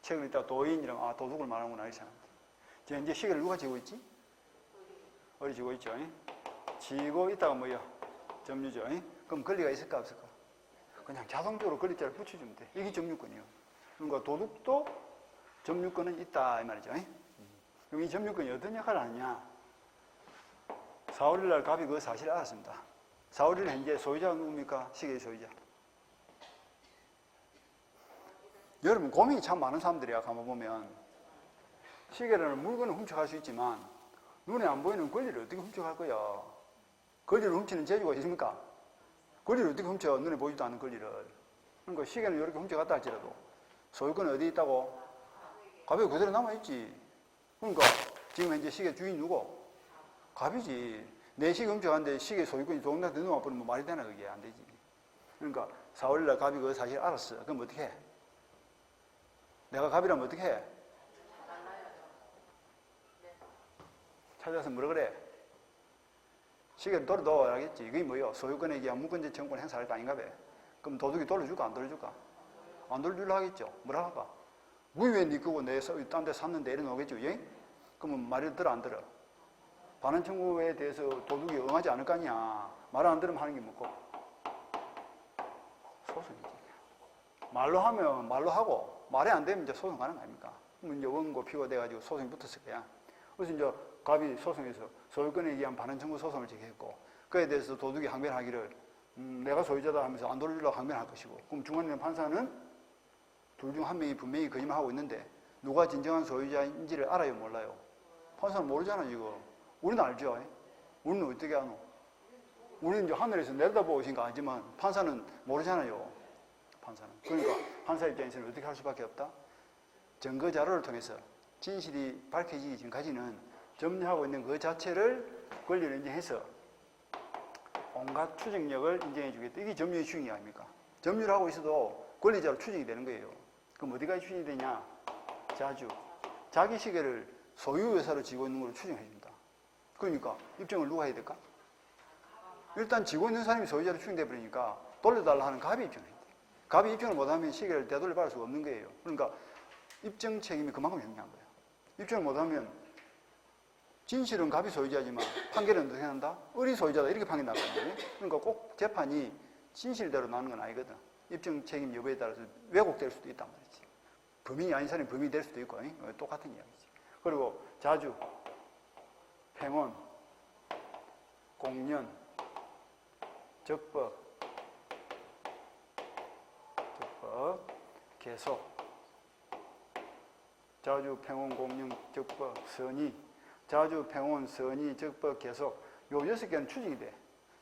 최근에 있다가 도인이랑 도둑을 말하는구나 이렇게 생각합니다. 이제 시계를 누가 지고 있지? 어리 지고 있죠. 지고 있다가 뭐야? 점유죠. 그럼 권리가 있을까 없을까? 그냥 자동적으로 권리자를 붙여주면 돼. 이게 점유권이에요. 그러니까 도둑도 점유권은 있다 이 말이죠. 그럼 이 점유권이 어떤 역할을 하느냐? 4월 1일 갑이 그 사실을 알았습니다. 4월 1일 현재 소유자가 누굽니까? 시계의 소유자. 여러분 고민이 참 많은 사람들이야. 가만 보면 시계라는 물건을 훔쳐갈 수 있지만 눈에 안 보이는 권리를 어떻게 훔쳐갈 거야? 권리를 훔치는 재주가 있습니까? 권리를 어떻게 훔쳐? 눈에 보이지도 않는 권리를. 그러니까 시계는 이렇게 훔쳐갔다 할지라도 소유권은 어디 있다고? 갑이 그대로 남아있지. 그러니까 지금 현재 시계 주인 누구? 갑이지. 내 시계 훔쳐갔는데 시계 소유권이 동네한테 넘어버리면 뭐 말이 되나? 그게 안 되지. 그러니까 4월날 갑이 그 사실 알았어. 그럼 어떻게 해? 내가 갑이라면 어떻게 해? 찾아서 뭐라 그래? 시계를 돌려둬 하겠지. 이게 뭐예요? 소유권에 의한 무권자 청구권 행사할 거 아닌가 봐. 그럼 도둑이 돌려줄까 안 돌려줄까? 안 돌려주려 하겠죠. 뭐라 할까? 왜 네 거고 내 딴 데 샀는데 이래 놓겠죠. 예? 그러면 말을 들어 안 들어? 반환 청구에 대해서 도둑이 응하지 않을 거 아니야. 말 안 들으면 하는 게 뭐고? 소송이지. 말로 하면 말로 하고 말이 안 되면 이제 소송 가는 거 아닙니까? 그러면 이제 원고 피고가 돼가지고 소송이 붙었을 거야. 그래서 이제 갑이 소송에서 소유권에 의한 반환 청구 소송을 제기했고 그에 대해서 도둑이 항변하기를 내가 소유자다 하면서 안 돌리려고 항변할 것이고 그럼 중간에 판사는 둘 중 한 명이 분명히 거짓말하고 있는데 누가 진정한 소유자인지를 알아요 몰라요? 판사는 모르잖아 지금. 우리는 알죠. 우리는 어떻게 아노? 우리는 이제 하늘에서 내려다보고 오신가 하지만 판사는 모르잖아요. 판사는. 그러니까 판사 입장에서는 어떻게 할 수밖에 없다? 증거 자료를 통해서 진실이 밝혀지기 전까지는 점유하고 있는 그 자체를 권리를 인정해서 온갖 추정력을 인정해 주겠다. 이게 점유의 추정이 아닙니까? 점유를 하고 있어도 권리자로 추정이 되는 거예요. 그럼 어디까지 추정이 되냐? 자주. 자기 시계를 소유회사로 지고 있는 걸로 추정해 줍니다. 그러니까 입증을 누가 해야 될까? 일단 지고 있는 사람이 소유자로 추정돼 버리니까 돌려달라 하는 갑이 입증을 해야 돼. 갑이 입증을 못하면 시계를 되돌려 받을 수가 없는 거예요. 그러니까 입증 책임이 그만큼 중요한 거예요. 입증을 못하면 진실은 갑이 소유자지만 판결은 어떻게 한다? 을이 소유자다 이렇게 판결 나거든요. 그러니까 꼭 재판이 진실대로 나는 건 아니거든. 입증 책임 여부에 따라서 왜곡될 수도 있단 말이지. 범인이 아닌 사람이 범인이 될 수도 있고 똑같은 이야기지. 그리고 자주, 팽원, 공연, 적법, 계속, 자주, 팽원, 공연, 적법, 선의, 자주, 팽원, 선의, 적법, 계속 요 6개는 추정이 돼.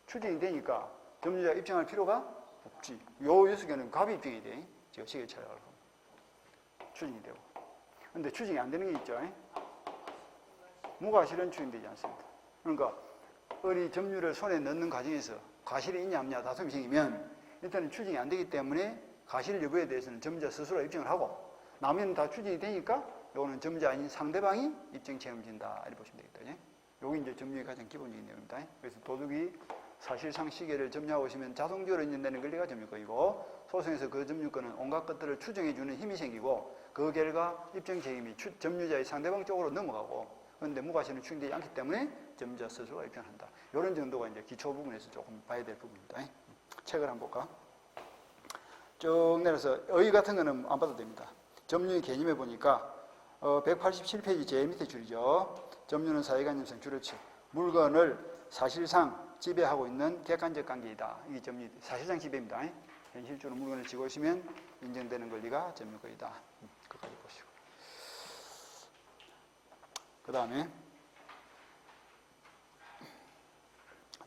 추정이 되니까 점유자가 입증할 필요가 없지. 요 6개는 갑이 입증이 돼. 제가 시계 찾아가고 추정이 되고. 근데 추정이 안 되는 게 있죠. 무과실은 추정되지 않습니다. 그러니까 을이 점유를 손에 넣는 과정에서 과실이 있냐 없냐 다툼이 생기면 일단은 추정이 안 되기 때문에 과실 여부에 대해서는 점유자 스스로 입증을 하고 나머지는 다 추정이 되니까 요거는 점유자 아닌 상대방이 입증 책임을 진다 이렇게 보시면 되겠다. 요게 이제 점유의 가장 기본적인 내용입니다. 그래서 도둑이 사실상 시계를 점유하고 있으면 자동적으로 인정되는 권리가 점유권이고 소송에서 그 점유권은 온갖 것들을 추정해주는 힘이 생기고 그 결과 입증 책임이 점유자의 상대방 쪽으로 넘어가고 그런데 무과실은 추정되지 않기 때문에 점유자 스스로가 입증한다. 이런 정도가 이제 기초 부분에서 조금 봐야 될 부분입니다. 책을 한번 볼까? 쭉 내려서 의 같은 거는 안 봐도 됩니다. 점유의 개념에 보니까 187페이지 제일 밑에 줄이죠. 점유는 사회관념상 줄였지. 물건을 사실상 지배하고 있는 객관적 관계이다. 이게 점유, 사실상 지배입니다. 현실적으로 물건을 쥐고 있으면 인정되는 권리가 점유권이다. 끝까지 보시고. 그 다음에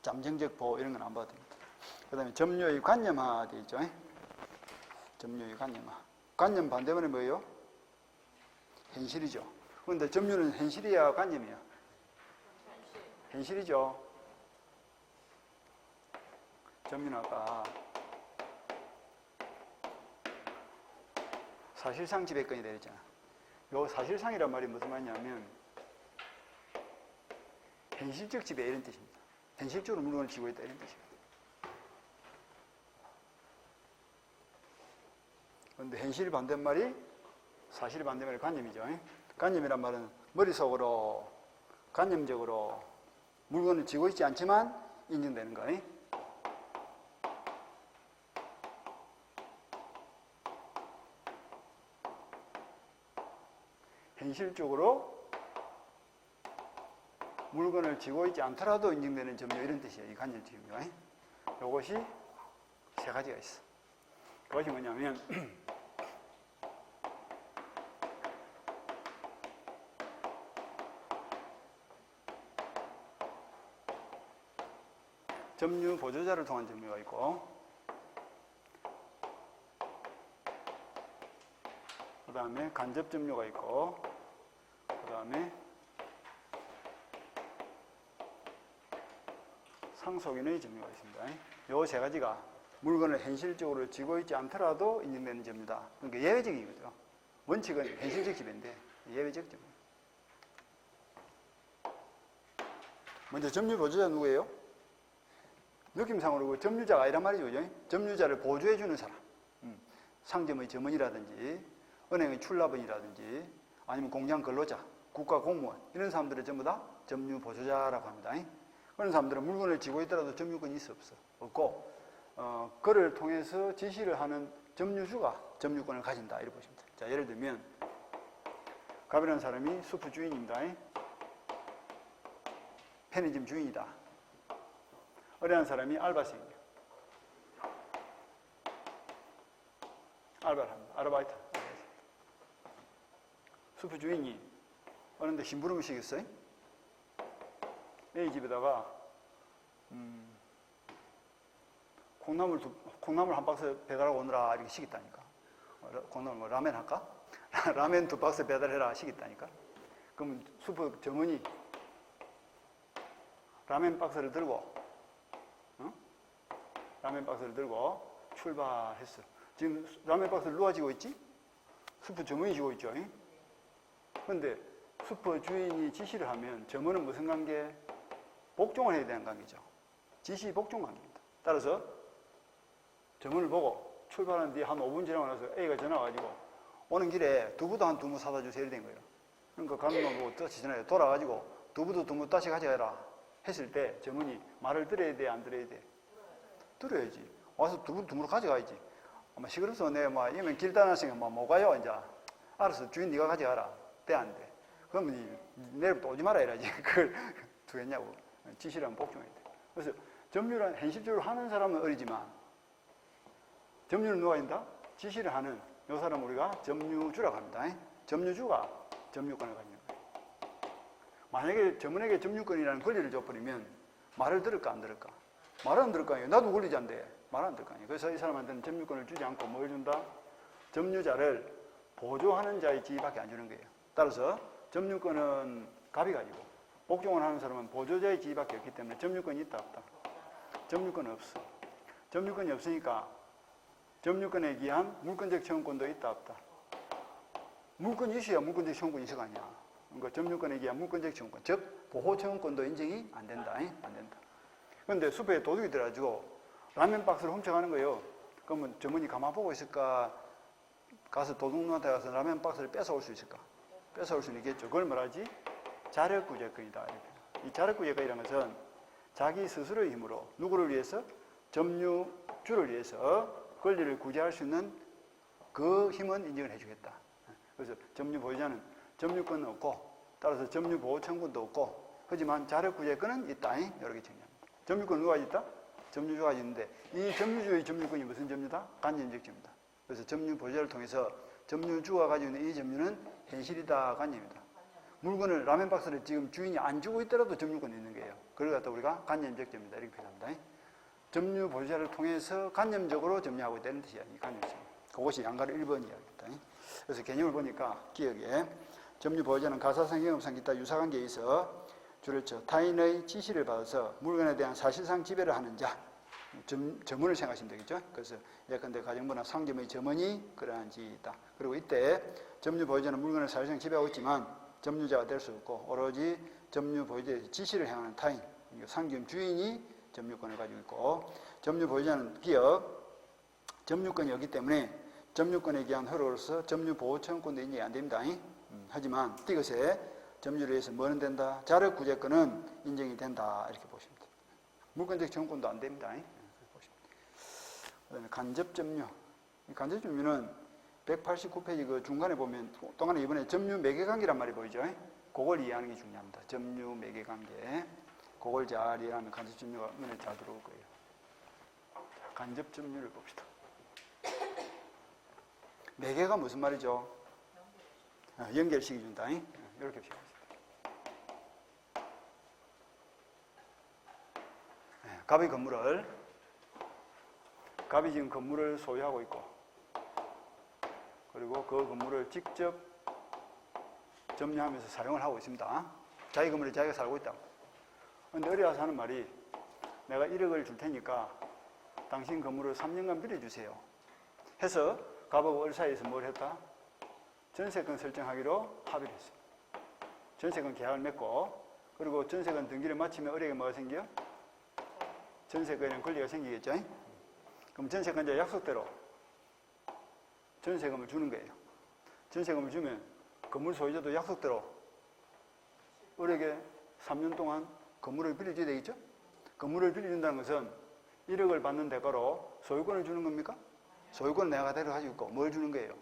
잠정적 보호 이런 건 안 봐도 됩니다. 그 다음에 점유의 관념화 되어 있죠. 점유의 관념화. 관념 반대말이 뭐예요? 현실이죠. 그런데 점유는 현실이야 관념이야? 현실이죠. 점유는 아까 사실상 지배권이 되었잖아. 요 사실상이란 말이 무슨 말이냐면 현실적 지배 이런 뜻입니다. 현실적으로 물건을 쥐고 있다 이런 뜻입니다. 그런데 현실 반대말이 사실 반대말이 관념이죠. 관념이란 말은 머릿속으로 관념적으로 물건을 쥐고 있지 않지만 인정되는 거. 현실적으로 물건을 쥐고 있지 않더라도 인정되는 점유 이런 뜻이에요. 이 관념적이요. 이것이 세 가지가 있어. 그것이 뭐냐면 점유 보조자를 통한 점유가 있고, 그 다음에 간접 점유가 있고, 그 다음에 상속인의 점유가 있습니다. 이 세 가지가 물건을 현실적으로 쥐고 있지 않더라도 인정되는 점유다. 그러니까 예외적인 거죠. 원칙은 현실적 지배인데 예외적 점유. 먼저 점유 보조자 누구예요? 느낌상으로 그 점유자가 아니란 말이죠. 그죠? 점유자를 보조해주는 사람. 상점의 점원이라든지 은행의 출납원이라든지 아니면 공장 근로자, 국가 공무원 이런 사람들을 전부 다 점유 보조자라고 합니다. 그런 사람들은 물건을 쥐고 있더라도 점유권이 있어 없어? 없고 그를 통해서 지시를 하는 점유주가 점유권을 가진다 이렇게 보시면 돼요. 자, 예를 들면 갑이라는 사람이 슈퍼 주인입니다. 편의점 주인이다. 어려운 사람이 알바생이에요. 알바를 합니다. 아르바이트. 슈퍼 주인이 어느 데 심부름을 시켰어요. A 집에다가 콩나물 한 박스 배달하고 오느라 이렇게 시켰다니까. 콩나물 뭐 라면 할까? 라면 2박스 배달해라 시켰다니까. 그러면 슈퍼 점원이 라면 박스를 들고 라면 박스를 들고 출발했어. 지금 라면 박스를 누가 쥐고 있지? 슈퍼 점원이 쥐고 있죠. 그런데 슈퍼 주인이 지시를 하면 점원은 무슨 관계? 복종을 해야 되는 관계죠. 지시 복종 관계입니다. 따라서 점원을 보고 출발한 뒤 한 5분 지나고 나서 A가 전화 와가지고 오는 길에 두부도 한 두무 사다 주세요 이렇게 된 거예요. 그러니까 가면 보고 다시 전화해 돌아가지고 두부도 두무 다시 가져가라 했을 때 점원이 말을 들어야 돼 안 들어야 돼? 들어야지. 와서 두부로 가져가야지. 아마 시끄러워서 내가 이면 길 따라서는 못 가요 이제. 알았어 주인 네가 가져가라. 돼 안 돼? 그러면 내일부터 오지 마라 이러지. 그걸 두겠냐고. 지시를 하면 복종해야 돼. 그래서 점유를 현실적으로 하는 사람은 어리지만 점유는 누가 한다? 지시를 하는 이 사람 우리가 점유주라고 합니다. 점유주가 점유권을 가지는 거예요. 만약에 점원에게 점유권이라는 권리를 줘버리면 말을 들을까 안 들을까? 말을 안 들을 거 아니에요. 나도 권리자인데 말 안 들을 거 아니에요. 그래서 이 사람한테는 점유권을 주지 않고 뭘 준다? 점유자를 보조하는 자의 지위밖에 안 주는 거예요. 따라서 점유권은 갑이 가지고 복종을 하는 사람은 보조자의 지위밖에 없기 때문에 점유권이 있다 없다? 점유권은 없어. 점유권이 없으니까 점유권에 기한 물권적 채용권도 있다 없다? 물권이 있어야 물권적 채용권이 있을 거 아니야. 그러니까 점유권에 기한 물권적 채용권, 즉 보호 채용권도 인정이 안 된다. 안 된다. 그런데 숲에 도둑이 들어가지고 라면 박스를 훔쳐가는 거예요. 그러면 점원이 가만 보고 있을까? 가서 도둑놈한테 가서 라면 박스를 뺏어올 수 있을까? 뺏어올 수는 있겠죠. 그걸 말하지? 자력구제권이다. 이 자력구제권이라는 것은 자기 스스로의 힘으로 누구를 위해서? 점유주를 위해서 권리를 구제할 수 있는 그 힘은 인정을 해주겠다. 그래서 점유보호자는 점유권은 없고 따라서 점유보호 청구도 없고 하지만 자력구제권은 있다. 이렇게 정리합니다. 점유권 누가 있다? 점유주가 있는데 이 점유주의 점유권이 무슨 점유다? 간접적 점유다. 그래서 점유 보좌를 통해서 점유주가 가지고 있는 이 점유는 현실이다. 간접입니다. 물건을 라면 박스를 지금 주인이 안 주고 있더라도 점유권이 있는 거예요. 그걸 갖다 우리가 간접적 점유다 이렇게 표현합니다. 점유 보좌를 통해서 간접적으로 점유하고 있다는 뜻이야. 이 간접적. 그것이 양가로 1번 이야기입니다. 그래서 개념을 보니까 기억에 점유 보좌는 가사성, 영업상 기타 유사관계에 있어 주를 쳐 타인의 지시를 받아서 물건에 대한 사실상 지배를 하는 자, 점원을 생각하시면 되겠죠. 그래서 예컨대 가정부나 상점의 점원이 그러한 지이다. 그리고 이때 점유 보유자는 물건을 사실상 지배하고 있지만 점유자가 될 수 없고 오로지 점유 보유자의 지시를 행하는 타인, 상점 주인이 점유권을 가지고 있고 점유 보유자는 기업, 점유권이 없기 때문에 점유권에 기한 허로로서 점유 보호 청구권도 인정이 안 됩니다. 하지만 이것에 점유를 위해서 뭐는 된다? 자력 구제권은 인정이 된다. 이렇게 보시면 됩니다. 물권적 청구권도 안 됩니다. 그다음에 간접 점유. 간접 점유는 189페이지 그 중간에 보면 동안에 이번에 점유 매개관계란 말이 보이죠? 그걸 이해하는 게 중요합니다. 점유 매개관계. 그걸 잘 이해하면 간접 점유가 눈에 잘 들어올 거예요. 간접 점유를 봅시다. 매개가 무슨 말이죠? 연결시켜 준다. 이렇게 표현합니다. 갑이 지금 건물을 소유하고 있고 그리고 그 건물을 직접 점유하면서 사용을 하고 있습니다. 자기 건물에 자기가 살고 있다. 그런데 어디 와서 하는 말이 내가 1억을 줄 테니까 당신 건물을 3년간 빌려주세요. 해서 갑하고 을 사이에서 뭘 했다? 전세권 설정하기로 합의를 했어요. 전세권 계약을 맺고 그리고 전세권 등기를 마치면 을에게 뭐가 생겨요? 전세권에는 권리가 생기겠죠? 그럼 전세권자 약속대로 전세금을 주는 거예요. 전세금을 주면 건물 소유자도 약속대로 을에게 3년 동안 건물을 빌려줘야 되겠죠? 건물을 빌려준다는 것은 1억을 받는 대가로 소유권을 주는 겁니까? 소유권은 내가 가지고 있고 뭘 주는 거예요?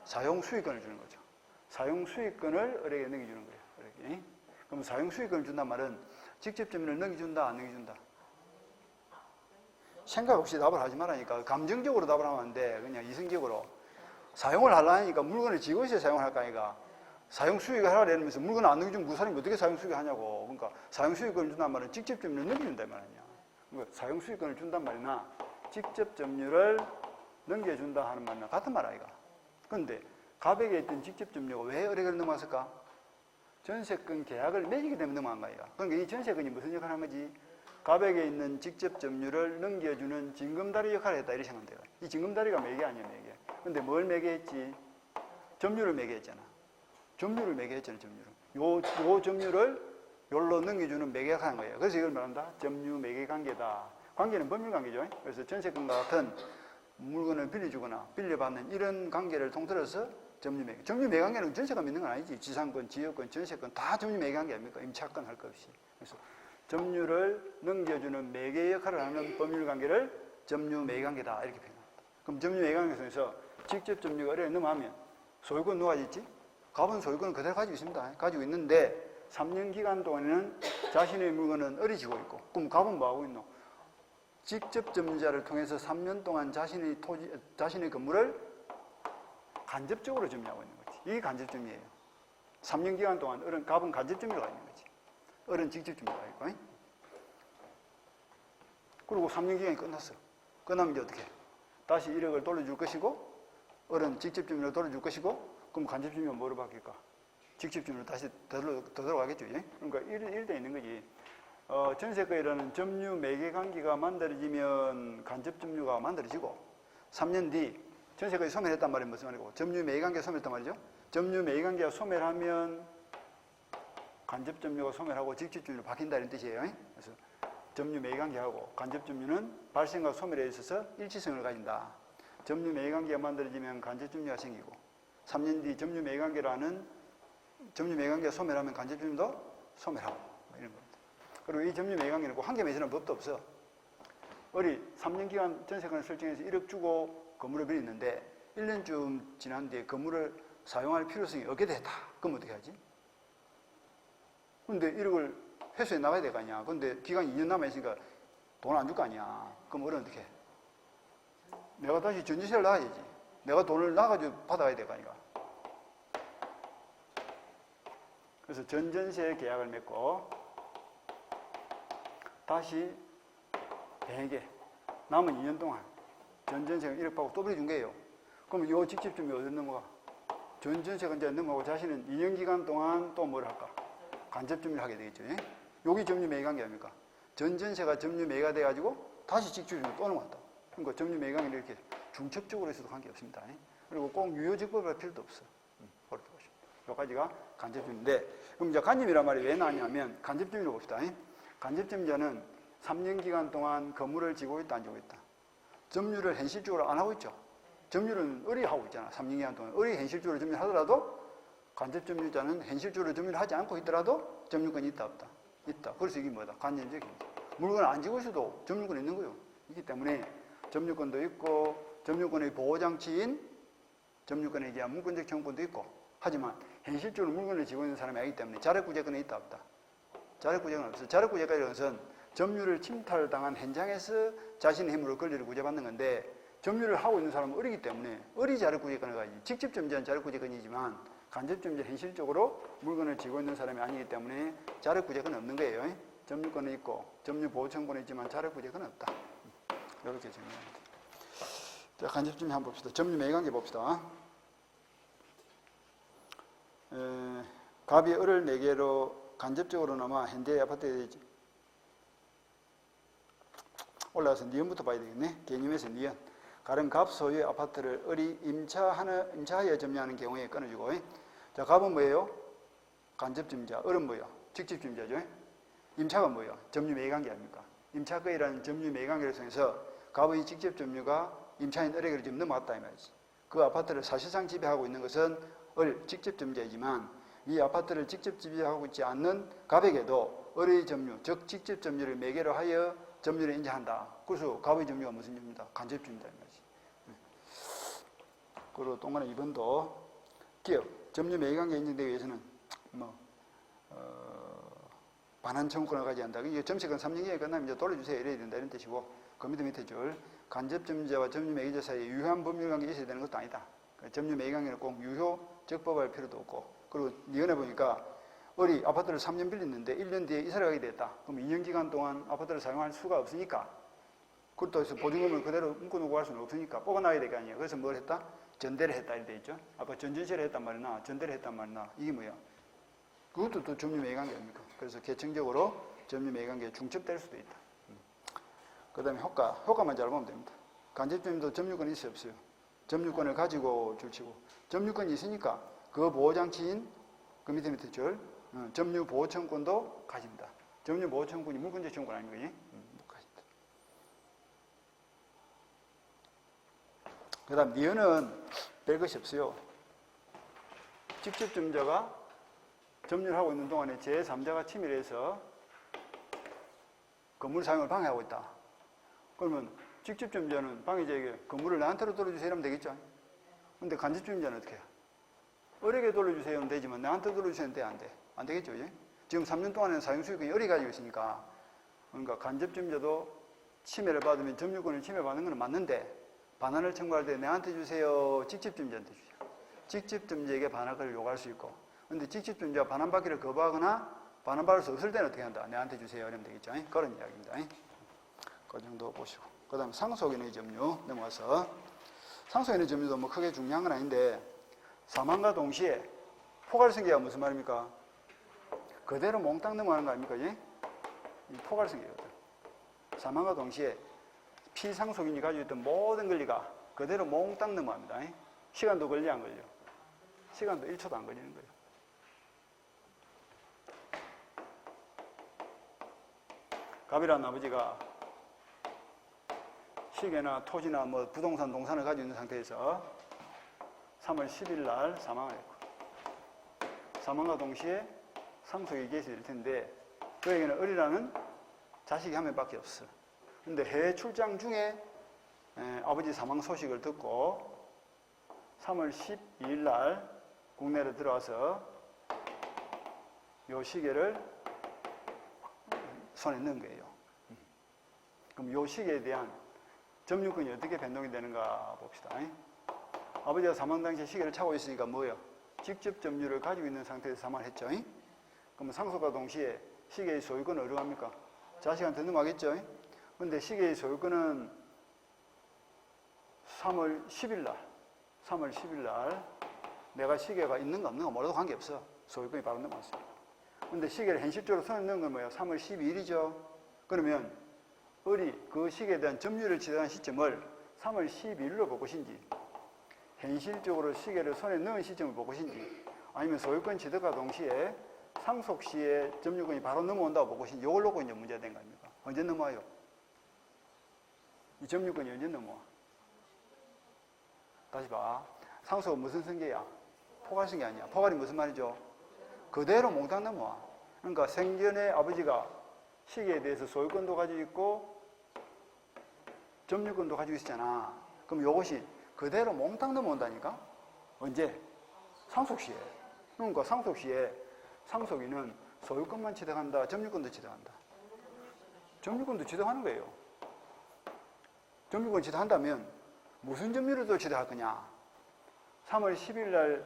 사용 수익권을 주는 거죠. 사용 수익권을 을에게 넘겨주는 거예요. 을에게. 그럼 사용 수익권을 준단 말은 직접 점유를 넘겨준다, 안 넘겨준다? 생각 없이 답을 하지 말라니까. 감정적으로 답을 하면 안 돼. 그냥 이성적으로. 사용을 하려니까 물건을 지고 있어야 사용을 할 거 아니까. 사용 수익을 하라 이러면서 물건을 안 넘겨주면 그 사람이 어떻게 사용 수익을 하냐고. 그러니까 사용 수익권을 준단 말은 직접 점유를 넘겨준단 말이냐. 그러니까 사용 수익권을 준단 말이나 직접 점유를 넘겨준다 하는 말이나 같은 말 아이가. 그런데 갑에게 있던 직접 점유가 왜 을에게 넘어갔을까? 전세권 계약을 맺기 때문에 넘어간 거야. 그러니까 이 전세권이 무슨 역할을 한 거지? 갑에게 있는 직접 점유를 넘겨주는 징검다리 역할을 했다 이렇게 생각돼요. 이 징검다리가 매개 아니야 매개. 근데 뭘 매개했지? 점유를 매개했잖아. 점유를 매개했잖아. 점유를. 요 점유를 요로 넘겨주는 매개가 하는 거예요. 그래서 이걸 말한다. 점유 매개 관계다. 관계는 법률 관계죠. 그래서 전세권과 같은 물건을 빌려주거나 빌려받는 이런 관계를 통틀어서 점유 매개. 점유 매개 관계는 전세가 있는 건 아니지. 지상권, 지역권, 전세권 다 점유 매개 관계 아닙니까? 임차권 할 것 없이. 그래서 점유를 넘겨주는 매개 역할을 하는 법률 관계를 점유 매개 관계다 이렇게 표현합니다. 그럼 점유 매개 관계 속에서 직접 점유가 을에 넘어가면 소유권 누가 있지? 갑은 소유권을 그대로 가지고 있습니다. 가지고 있는데 3년 기간 동안에는 자신의 물건은 을이 지고 있고 그럼 갑은 뭐 하고 있노? 직접 점유자를 통해서 3년 동안 자신의 건물을 간접적으로 점유하고 있는 거지. 이게 간접 점유예요. 3년 기간 동안 갑은 간접 점유가 있는 거지. 을은 직접 점유가 있고. 그리고 3년 기간이 끝났어. 끝나면 이제 어떻게? 다시 1억을 돌려줄 것이고 을은 직접 점유를 돌려줄 것이고 그럼 간접 점유가 뭐로 바뀔까? 직접 점유로 다시 더 들어가겠죠. 그러니까 1대 있는 거지. 전세권이라는 점유 매개 관계가 만들어지면 간접 점유가 만들어지고 3년 뒤 전세권이 소멸했단 말이 무슨 말이고 점유 매개 관계가 소멸했단 말이죠. 점유 매개 관계가 소멸하면 간접 점유가 소멸하고 직접 점유로 바뀐다 이런 뜻이에요. 그래서 점유 매개 관계하고 간접 점유는 발생과 소멸에 있어서 일치성을 가진다. 점유 매개 관계가 만들어지면 간접 점유가 생기고 3년 뒤 점유 매개 관계가 소멸하면 간접 점유도 소멸하고 이런 겁니다. 그리고 이 점유 매개 관계는 꼭 한개 맺으라는 법도 없어. 을이 3년 기간 전세권을 설정해서 1억 주고 건물을 빌렸는데 1년쯤 지난 뒤에 건물을 사용할 필요성이 없게 됐다. 그럼 어떻게 하지? 근데 1억을 회수해 나가야 될 거 아니야. 근데 기간이 2년 남아있으니까 돈 안 줄 거 아니야. 그럼 어른 어떻게 해? 내가 다시 전전세를 나가야지. 내가 돈을 나가지고 받아가야 될 거 아니야. 그래서 전전세 계약을 맺고 다시 대개 남은 2년 동안 전전세가 1억 받고 또 빌려준 거예요. 그럼 이 직집주미 어디 넘어가? 전전세가 이제 넘어가고 자신은 2년 기간 동안 또 뭘 할까? 간접점유를 하게 되겠죠. 예? 여기 점유 매입관계 아닙니까? 전전세가 점유 매입가 돼가지고 다시 직주주미 또 넘어갔다. 그러니까 점유 매입관계는 이렇게 중첩적으로 해서도 관계없습니다. 예? 그리고 꼭 유효직법할 필요도 없어. 그렇게 보시면. 여기까지가 간접점유인데, 그럼 이제 간접이란 말이 왜 나왔냐면 간접점유를 봅시다. 예? 간접점유자는 3년 기간 동안 건물을 지고 있다, 안 지고 있다. 점유를 현실적으로 안 하고 있죠. 점유는 의리 하고 있잖아. 3년 기간 동안. 의리 현실적으로 점유를 하더라도 간접점유자는 현실적으로 점유를 하지 않고 있더라도 점유권이 있다, 없다? 있다. 그래서 이게 뭐다? 간접적입니다. 물건을 안 지고 있어도 점유권이 있는 거예요. 이기 때문에 점유권도 있고 점유권의 보호장치인 점유권에 대한 물권적 청구권도 있고 하지만 현실적으로 물건을 지고 있는 사람이 아니기 때문에 자력구제권이 있다, 없다? 자력구제권은 없어. 자력구제권이라는 것은 점유를 침탈당한 현장에서 자신의 힘으로 권리를 구제받는 건데 점유를 하고 있는 사람은 의리기 때문에 의리 자력구제권을 가지고 직접 점유한 자력구제권이지만 간접 점유는 현실적으로 물건을 지고 있는 사람이 아니기 때문에 자력구제권은 없는 거예요. 점유권은 있고 점유 보호청구는 있지만 자력구제권은 없다. 이렇게 정리합니다. 자, 간접 점유 한번 봅시다. 점유 매입관계 봅시다. 갑이 을을 4개로 간접적으로 남아 현대의 아파트에 올라가서 니은부터 봐야 되겠네. 개념에서 니은. 가령 갑 소유의 아파트를 을이 임차하여 점유하는 경우에 끊어주고. 자, 갑은 뭐예요? 간접점유자. 을은 뭐예요? 직접점유자죠. 임차가 뭐예요? 점유 매입관계 아닙니까? 임차거래라는 점유 매입관계를 통해서 갑의 직접점유가 임차인 을에게 지금 넘어갔다 이 말이지. 그 아파트를 사실상 지배하고 있는 것은 을 직접점유자이지만 이 아파트를 직접 지배하고 있지 않는 갑에게도 을의 점유, 즉 직접점유를 매개로 하여 점유를 인정한다. 그래서 갑의 점유가 무슨 점유다? 간접점유다 이 말이지. 그리고 동안에 2번도 기업, 점유 매입관계 인정되기 위해서는 반환 청구권을 가져야 한다. 이게 점식은 3년기에 끝나면 이제 돌려주세요 이래야 된다 이런 뜻이고 그 밑에 줄 간접점유자와 점유 매입자 사이에 유효한 법률관계가 있어야 되는 것도 아니다. 점유 매입관계는 꼭 유효 적법할 필요도 없고 그리고 니은에 보니까 을이 아파트를 3년 빌렸는데 1년 뒤에 이사를 가게 됐다. 그럼 2년 기간 동안 아파트를 사용할 수가 없으니까 그렇다고 해서 보증금을 그대로 묶어놓고 할 수는 없으니까 뽑아놔야 될 거 아니에요. 그래서 뭘 했다? 전대를 했다 이렇게 돼 있죠. 아까 전전세를 했단 말이나 전대를 했단 말이나 이게 뭐야? 그것도 또 점유 매입관계 아닙니까? 그래서 계층적으로 점유 매입관계에 중첩될 수도 있다. 그 다음에 효과만 잘 보면 됩니다. 간접점유도 점유권이 있어요, 없어요? 점유권을 가지고 줄치고 점유권이 있으니까 그 보호장치인 그 밑에 줄 점유 보호청구권도 가집니다. 점유 보호청구권이 물권적 청구권 아니고요. 가집니다. 그 다음 니은은 별것이 없어요. 직접 점유자가 점유를 하고 있는 동안에 제3자가 침해를 해서 건물 사용을 방해하고 있다. 그러면 직접 점유자는 방해자에게 건물을 나한테로 돌려주세요 하면 되겠죠. 근데 간접 점유자는 어떻게 해요? 을에게 돌려주세요 하면 되지만 나한테 돌려주세요 하면 돼? 안 되겠죠. 예? 지금 3년 동안에는 사용수익권이 을이 가지고 있으니까 그러니까 간접 점유자도 침해를 받으면 점유권을 침해받는 건 맞는데 반환을 청구할 때 내한테 주세요, 직접 점유자한테 주세요. 직접 점유자에게 반환을 요구할 수 있고 근데 직접 점유자가 반환받기를 거부하거나 반환받을 수 없을 때는 어떻게 한다? 내한테 주세요 이러면 되겠죠. 그런 이야기입니다. 그 정도 보시고 그 다음에 상속인의 점유 넘어가서 상속인의 점유도 뭐 크게 중요한 건 아닌데 사망과 동시에 포괄승계가 무슨 말입니까? 그대로 몽땅 넘어가는 거 아닙니까? 예? 포괄승계거든. 사망과 동시에 피상속인이 가지고 있던 모든 권리가 그대로 몽땅 넘어갑니다. 예? 시간도 걸려 안 걸려? 시간도 1초도 안 걸리는 거예요. 갑이라는 아버지가 시계나 토지나 뭐 부동산, 동산을 가지고 있는 상태에서 3월 10일 날 사망을 했고 사망과 동시에 상속이 개시될 텐데 그에게는 을이라는 자식이 한 명밖에 없어. 근데 해외 출장 중에 아버지 사망 소식을 듣고 3월 12일 날 국내로 들어와서 요 시계를 손에 넣은 거예요. 그럼 요 시계에 대한 점유권이 어떻게 변동이 되는가 봅시다. 아버지가 사망 당시에 시계를 차고 있으니까 뭐예요? 직접 점유를 가지고 있는 상태에서 사망을 했죠. 그럼 상속과 동시에 시계의 소유권은 어디로 갑니까? 자식한테 넘어가겠죠. 근데 시계의 소유권은 3월 10일 날 내가 시계가 있는가 없는가 몰라도 관계없어. 소유권이 바로 넘어갔어요. 근데 시계를 현실적으로 손에 넣은 건 뭐예요? 3월 12일이죠. 그러면 을이 그 시계에 대한 점유를 취득한 시점을 3월 12일로 볼 것인지, 현실적으로 시계를 손에 넣은 시점을 볼 것인지, 아니면 소유권 취득과 동시에 상속 시에 점유권이 바로 넘어온다고 볼 것인지, 이걸 놓고 이제 문제가 된 거 아닙니까? 언제 넘어와요? 이 점유권이 언제 넘어와? 다시 봐. 상속은 무슨 성계야? 포괄성계 아니야. 포괄이 무슨 말이죠? 그대로 몽땅 넘어와. 그러니까 생전에 아버지가 시계에 대해서 소유권도 가지고 있고 점유권도 가지고 있었잖아. 그럼 이것이 그대로 몽땅 넘어온다니까? 언제? 상속시에. 그러니까 상속시에 상속인은 소유권만 취득한다, 점유권도 취득한다. 점유권도 취득하는 거예요. 점유권 취득한다면 무슨 점유를 또 취득할 거냐? 3월 10일 날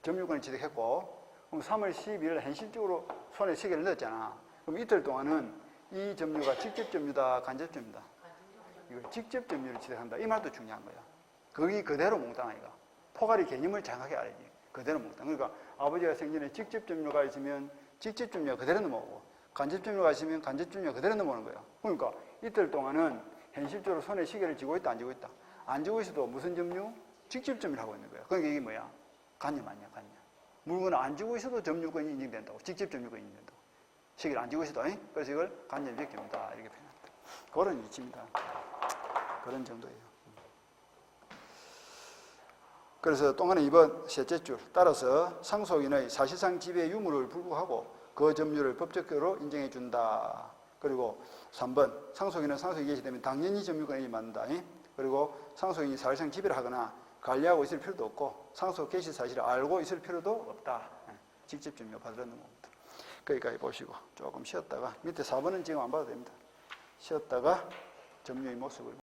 점유권을 취득했고, 그럼 3월 12일 현실적으로 손에 시계를 넣었잖아. 그럼 이틀 동안은 이 점유가 직접 점유다, 간접 점유다? 이거 직접 점유를 취득한다. 이 말도 중요한 거야. 거기 그대로 몽땅 아이가. 포괄이 개념을 정확하게 알아야지. 그대로 몽땅. 그러니까 아버지가 생전에 직접 점유가 있으면 직접 점유가 그대로 넘어오고, 간접 점유가 있으면 간접 점유가 그대로 넘어오는 거야. 그러니까 이틀 동안은 현실적으로 손에 시계를 쥐고 있다, 안 쥐고 있다? 안 쥐고 있어도 무슨 점유? 직접 점유를 하고 있는 거야. 그러니까 이게 뭐야? 간접 아니야, 간접. 물건을 안 쥐고 있어도 점유권이 인정된다고. 직접 점유권이 인정된다고. 시계를 안 쥐고 있어도, 그래서 이걸 간접적 점유다, 이렇게 표현한다. 그런 이치입니다. 그런 정도예요. 그래서 또 하나 이번 셋째 줄, 따라서 상속인의 사실상 지배 유무를 불구하고 그 점유를 법적으로 인정해 준다. 그리고 3번, 상속인은 상속이 개시되면 당연히 점유권이 맞는다. 그리고 상속인이 사실상 지배를 하거나 관리하고 있을 필요도 없고 상속 개시 사실을 알고 있을 필요도 없다. 직접 점유 받으려는 겁니다. 거기까지 보시고 조금 쉬었다가 밑에 4번은 지금 안 봐도 됩니다. 쉬었다가 점유의 모습을